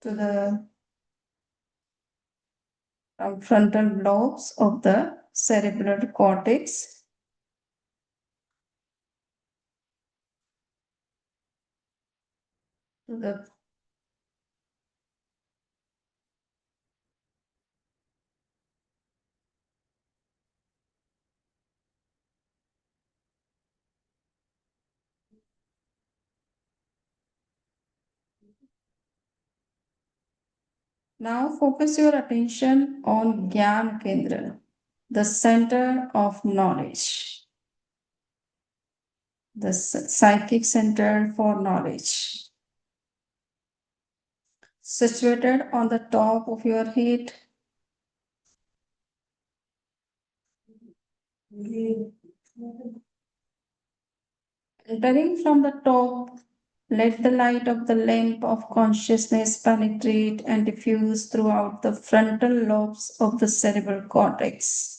[SPEAKER 5] to the frontal lobes of the cerebral cortex. To the Now focus your attention on Gyan Kendra, the center of knowledge, the psychic center for knowledge, situated on the top of your head. Entering from the top, let the light of the lamp of consciousness penetrate and diffuse throughout the frontal lobes of the cerebral cortex.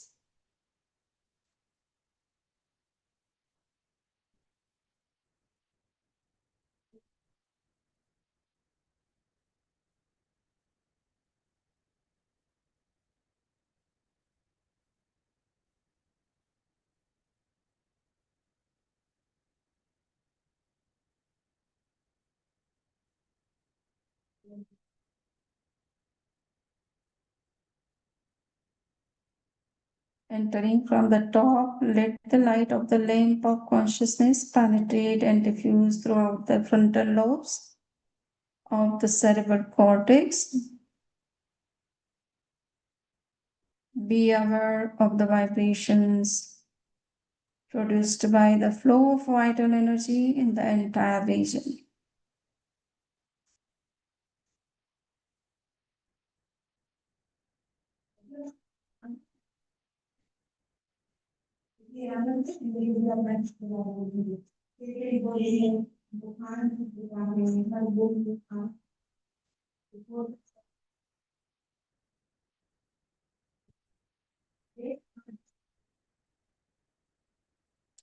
[SPEAKER 5] Entering from the top, let the light of the lamp of consciousness penetrate and diffuse throughout the frontal lobes of the cerebral cortex. Be aware of the vibrations produced by the flow of vital energy in the entire region.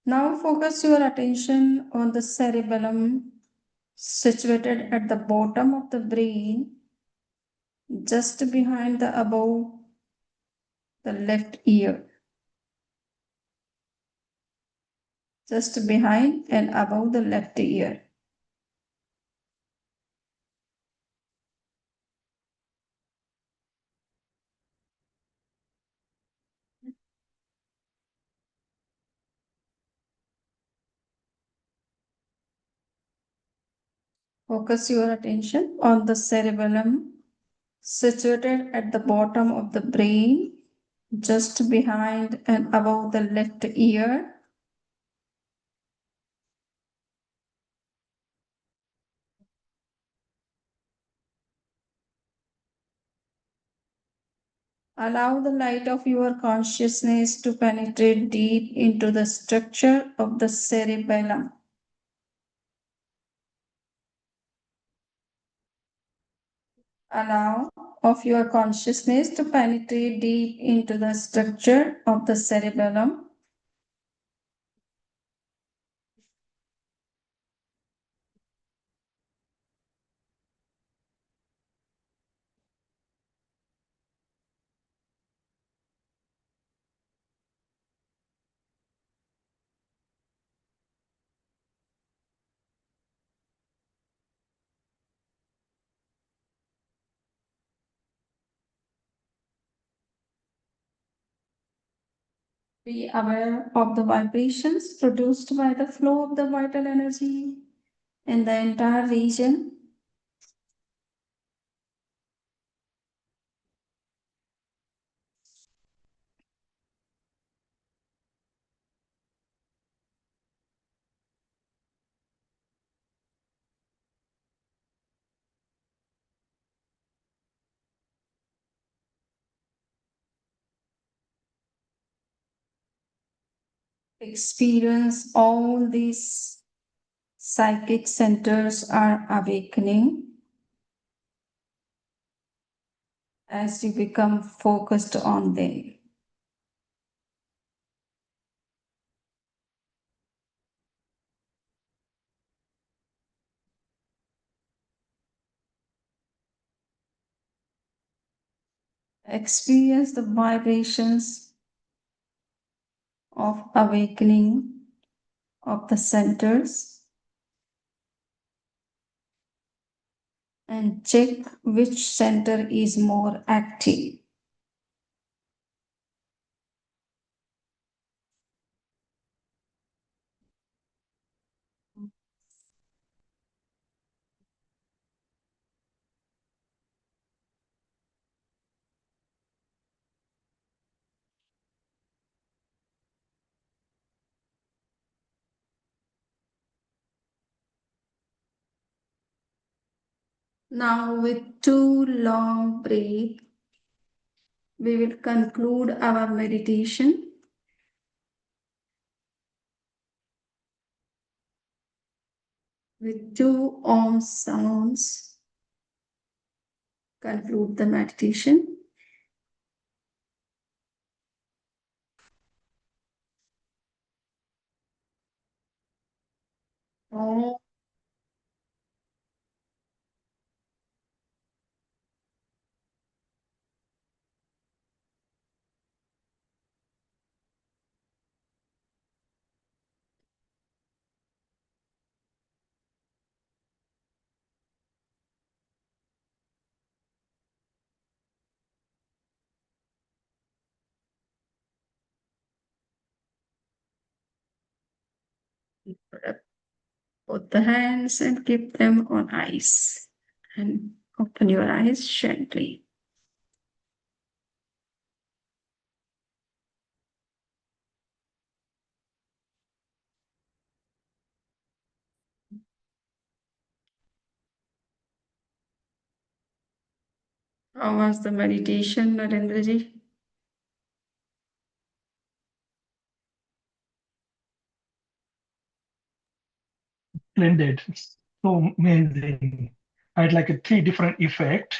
[SPEAKER 5] Now focus your attention on the cerebellum situated at the bottom of the brain, just behind the above the left ear, just behind and above the left ear. Focus your attention on the cerebellum situated at the bottom of the brain, just behind and above the left ear. Allow the light of your consciousness to penetrate deep into the structure of the cerebellum. Allow of your consciousness to penetrate deep into the structure of the cerebellum. Be aware of the vibrations produced by the flow of the vital energy in the entire region. Experience all these psychic centers are awakening as you become focused on them. Experience the vibrations of awakening of the centers and check which center is more active. Now, with 2 long breaths, we will conclude our meditation. With 2 Om sounds, conclude the meditation. Om. Put the hands and keep them on ice and open your eyes gently. How was the meditation, Narendraji?
[SPEAKER 1] Splendid. So amazing. I had like a 3 different effect.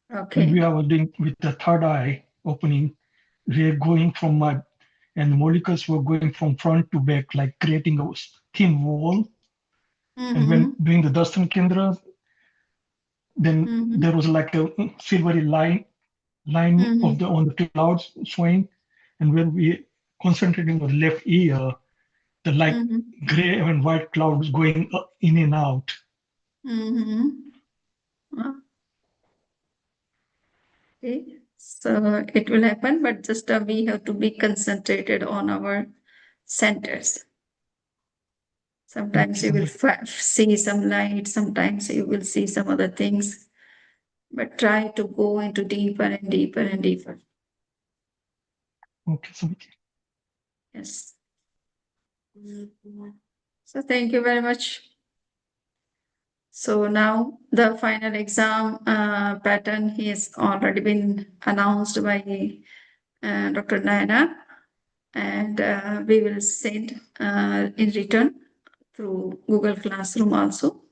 [SPEAKER 1] When we
[SPEAKER 5] Okay.
[SPEAKER 1] were doing with the third eye opening, we're going from my, and the molecules were going from front to back, like creating a thin wall. And when doing the Darshan Kendra, then there was like a silvery line line
[SPEAKER 5] Mhm.
[SPEAKER 1] of the on the clouds showing, and when we concentrating on the left ear, the like
[SPEAKER 5] Mhm.
[SPEAKER 1] gray and white clouds going in and out.
[SPEAKER 5] Mhm. Okay, so it will happen, but just we have to be concentrated on our centers. Sometimes you will see some light, sometimes you will see some other things, but try to go into deeper and deeper and deeper.
[SPEAKER 1] Okay, so
[SPEAKER 5] Yes. So thank you very much. So now the final exam pattern has already been announced by Dr. Naina, and we will send in return through Google Classroom also,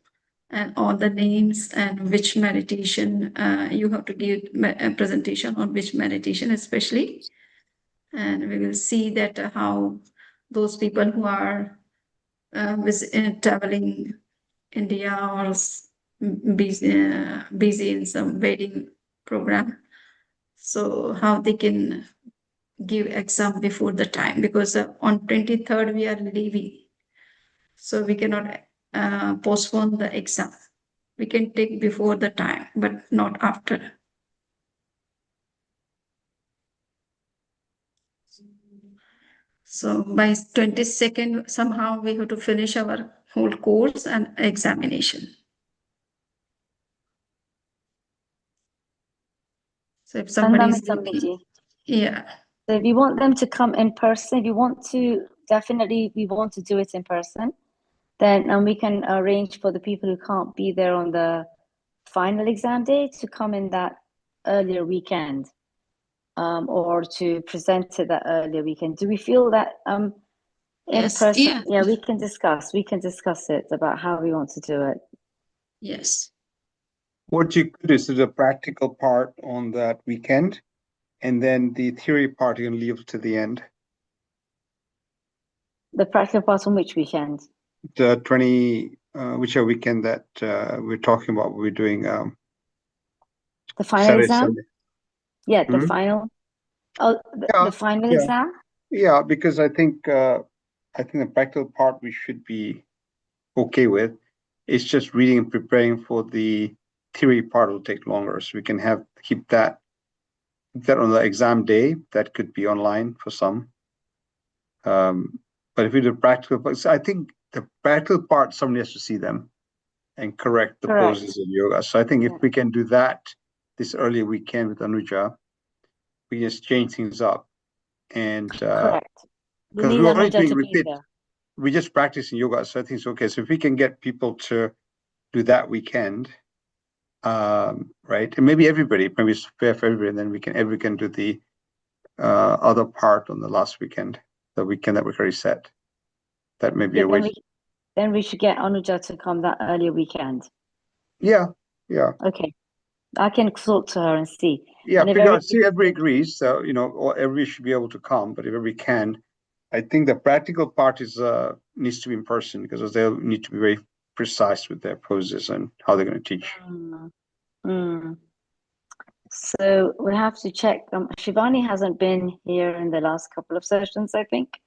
[SPEAKER 5] and all the names and which meditation you have to give a presentation on which meditation especially, and we will see that how those people who are traveling India or busy in some wedding program, so how they can give exam before the time, because on 23rd we are leaving, so we cannot postpone the exam. We can take before the time, but not after. So by 22nd, somehow we have to finish our whole course and examination. So if somebody is, yeah.
[SPEAKER 2] So if you want them to come in person, if you want to, definitely we want to do it in person, then we can arrange for the people who can't be there on the final exam day to come in that earlier weekend, or to present it that earlier weekend. Do we feel that in
[SPEAKER 5] Yes,
[SPEAKER 2] person?
[SPEAKER 5] yeah.
[SPEAKER 2] We can discuss it about how we want to do it.
[SPEAKER 5] Yes.
[SPEAKER 3] What you could do is the practical part on that weekend, and then the theory part you can leave to the end.
[SPEAKER 2] The practical part on which weekend?
[SPEAKER 3] The 20, whichever weekend that we're talking about, we're doing
[SPEAKER 2] the final
[SPEAKER 3] Saturday,
[SPEAKER 2] exam.
[SPEAKER 3] Sunday.
[SPEAKER 2] Yeah, the final. Oh, the final exam.
[SPEAKER 3] Yeah, because I think the practical part we should be okay with. It's just reading and preparing for the theory part will take longer, so we can keep that on the exam day. That could be online for some. But if we do practical parts, I think the practical part somebody has to see them and correct the poses of yoga. So I think if we can do that this early weekend with Anujah, we just change things up. And
[SPEAKER 2] correct.
[SPEAKER 3] Because we're already doing repeat, we just practicing yoga, so I think it's okay. So if we can get people to do that weekend, right, and maybe it's fair for everybody, and then everyone can do the other part on the last weekend, the weekend that we're already set. That may be a way.
[SPEAKER 2] Then we should get Anujah to come that earlier weekend.
[SPEAKER 3] Yeah.
[SPEAKER 2] Okay, I can talk to her and see.
[SPEAKER 3] Yeah, figure out. See, everybody agrees, so or everybody should be able to come. But if everybody can, I think the practical part needs to be in person, because they'll need to be very precise with their poses and how they're going to teach.
[SPEAKER 2] So we have to check. Shivani hasn't been here in the last couple of sessions, I think.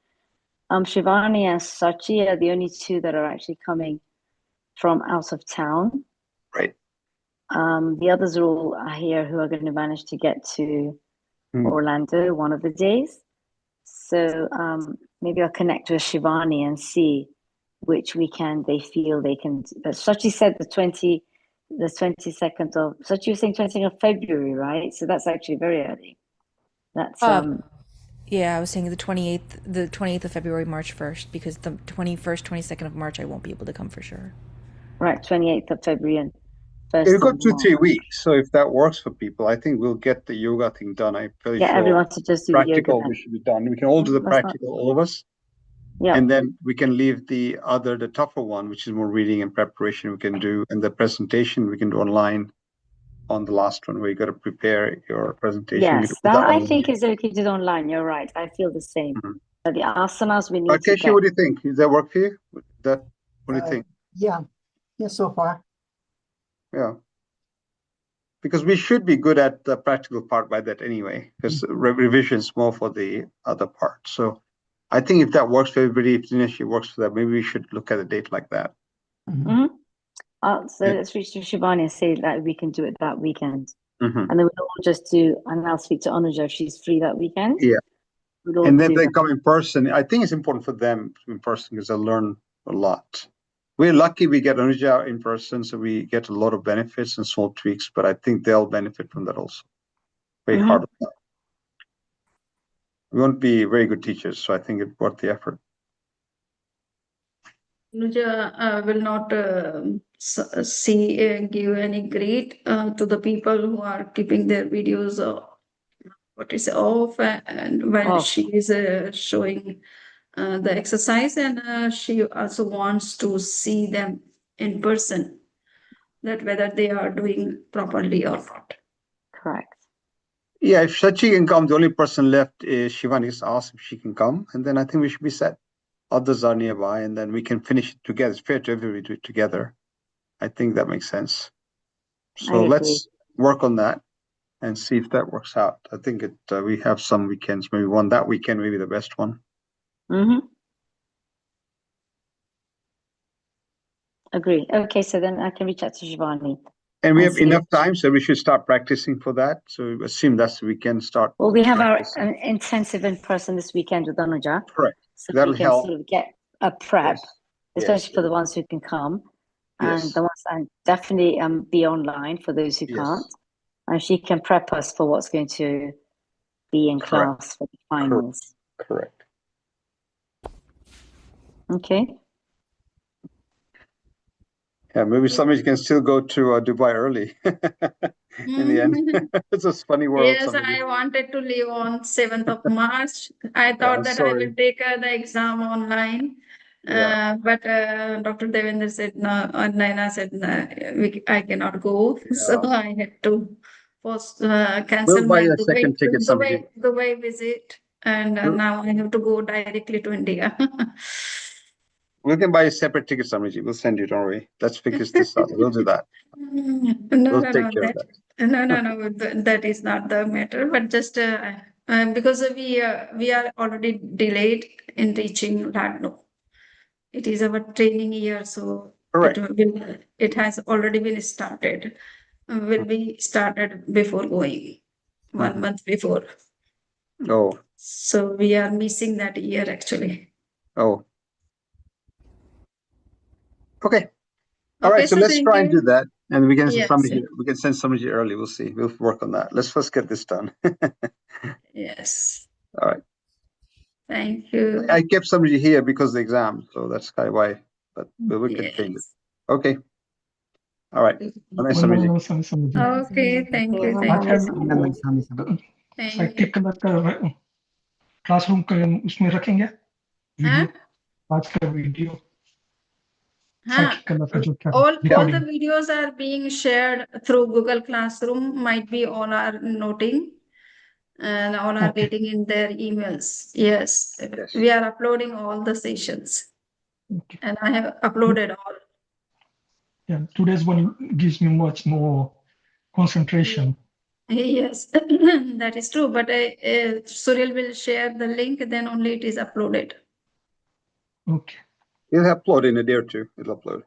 [SPEAKER 2] Shivani and Shachi are the only two that are actually coming from out of town.
[SPEAKER 3] Right.
[SPEAKER 2] The others are all here who are going to manage to get to Orlando one of the days. So maybe I'll connect with Shivani and see which weekend they feel they can. Shachi said the 22nd of. Shachi was saying 22nd of February, right? So that's actually very early. That's
[SPEAKER 4] yeah, I was saying the 28th of February, March 1st, because the 21st, 22nd of March I won't be able to come for sure.
[SPEAKER 2] Right, 28th of February and 1st
[SPEAKER 3] We've got
[SPEAKER 2] of
[SPEAKER 3] 2-3 weeks, so if that works for people, I think we'll get the yoga thing done. I'm fairly sure.
[SPEAKER 2] Everyone to just do
[SPEAKER 3] practical,
[SPEAKER 2] the yoga.
[SPEAKER 3] We should be done. We can all do the practical, all of us.
[SPEAKER 2] Yeah.
[SPEAKER 3] And then we can leave the tougher one, which is more reading and preparation, we can do, and the presentation we can do online on the last one, where you got to prepare your presentation.
[SPEAKER 2] Yes, that I think is okay to do online. You're right. I feel the same. But the asanas we need to get.
[SPEAKER 3] What do you think? Does that work for you? What do you think?
[SPEAKER 6] Yeah, so far.
[SPEAKER 3] Yeah. because we should be good at the practical part by that anyway, because revision is more for the other part. So I think if that works for everybody, if Dinesh works for that, maybe we should look at a date like that.
[SPEAKER 2] So let's reach to Shivani and say that we can do it that weekend.
[SPEAKER 3] Mm-hmm.
[SPEAKER 2] And then we'll all just do, and I'll speak to Anujah if she's free that weekend.
[SPEAKER 3] Yeah.
[SPEAKER 2] We'll
[SPEAKER 3] And then they come in person. I think it's important for them in person because they'll learn a lot. We're lucky we get Anujah in person, so we get a lot of benefits and small tweaks, but I think they'll benefit from that also. Very hard on that. We won't be very good teachers, so I think it's worth the effort.
[SPEAKER 5] Anujah will not give any grade to the people who are keeping their videos off, and when she is showing the exercise, and she also wants to see them in person, that whether they are doing properly or not.
[SPEAKER 2] Correct.
[SPEAKER 3] Yeah, if Shachi can come, the only person left is Shivani. Just ask if she can come, and then I think we should be set. Others are nearby, and then we can finish it together. It's fair to everybody to do it together. I think that makes sense. So let's work on that and see if that works out. I think we have some weekends, maybe one that weekend, maybe the best one.
[SPEAKER 2] Agree. Okay, so then I can reach out to Shivani.
[SPEAKER 3] And we have enough time, so we should start practicing for that. So assume that's the weekend start.
[SPEAKER 2] Well, we have our intensive in person this weekend with Anujah.
[SPEAKER 3] Correct.
[SPEAKER 2] So
[SPEAKER 3] that'll
[SPEAKER 2] we can
[SPEAKER 3] help.
[SPEAKER 2] sort of get a prep, especially for the ones who can come. And the ones that definitely be online for those who can't. And she can prep us for what's going to be in class for the finals.
[SPEAKER 3] Correct.
[SPEAKER 2] Okay.
[SPEAKER 3] Yeah, maybe somebody can still go to Dubai early in the end. It's a funny world.
[SPEAKER 5] Yes, I wanted to leave on 7th of March. I thought that I will take the exam online. But Dr. Devendra said no, and Naina said no, I cannot go. So I had to cancel my Dubai visit. And now I have to go directly to India.
[SPEAKER 3] We can buy a separate ticket, Samiji. We'll send you, don't worry. Let's figure this out. We'll do that.
[SPEAKER 5] No, that is not the matter. But just because we are already delayed in reaching Ladno. It is our training year, so it has already been started. Will be started before going, 1 month before.
[SPEAKER 3] Oh.
[SPEAKER 5] So we are missing that year actually.
[SPEAKER 3] Oh. Okay. All right. So let's try and do that, and we can send somebody early. We'll see. We'll work on that. Let's first get this done.
[SPEAKER 5] Yes.
[SPEAKER 3] All right.
[SPEAKER 5] Thank you.
[SPEAKER 3] I kept somebody here because of the exam, so that's kind of why. But we can change it. Okay. All right.
[SPEAKER 5] Okay. Thank you.
[SPEAKER 1] Classroom के उसमें रखेंगे video आज का video
[SPEAKER 5] all the videos are being shared through Google Classroom. Might be all are noting and all are getting in their emails. Yes, we are uploading all the sessions, and I have uploaded all.
[SPEAKER 1] Yeah, today's one gives me much more concentration.
[SPEAKER 5] Yes, that is true. But Suril will share the link, then only it is uploaded.
[SPEAKER 1] Okay.
[SPEAKER 3] It'll upload in a day or two. It'll upload.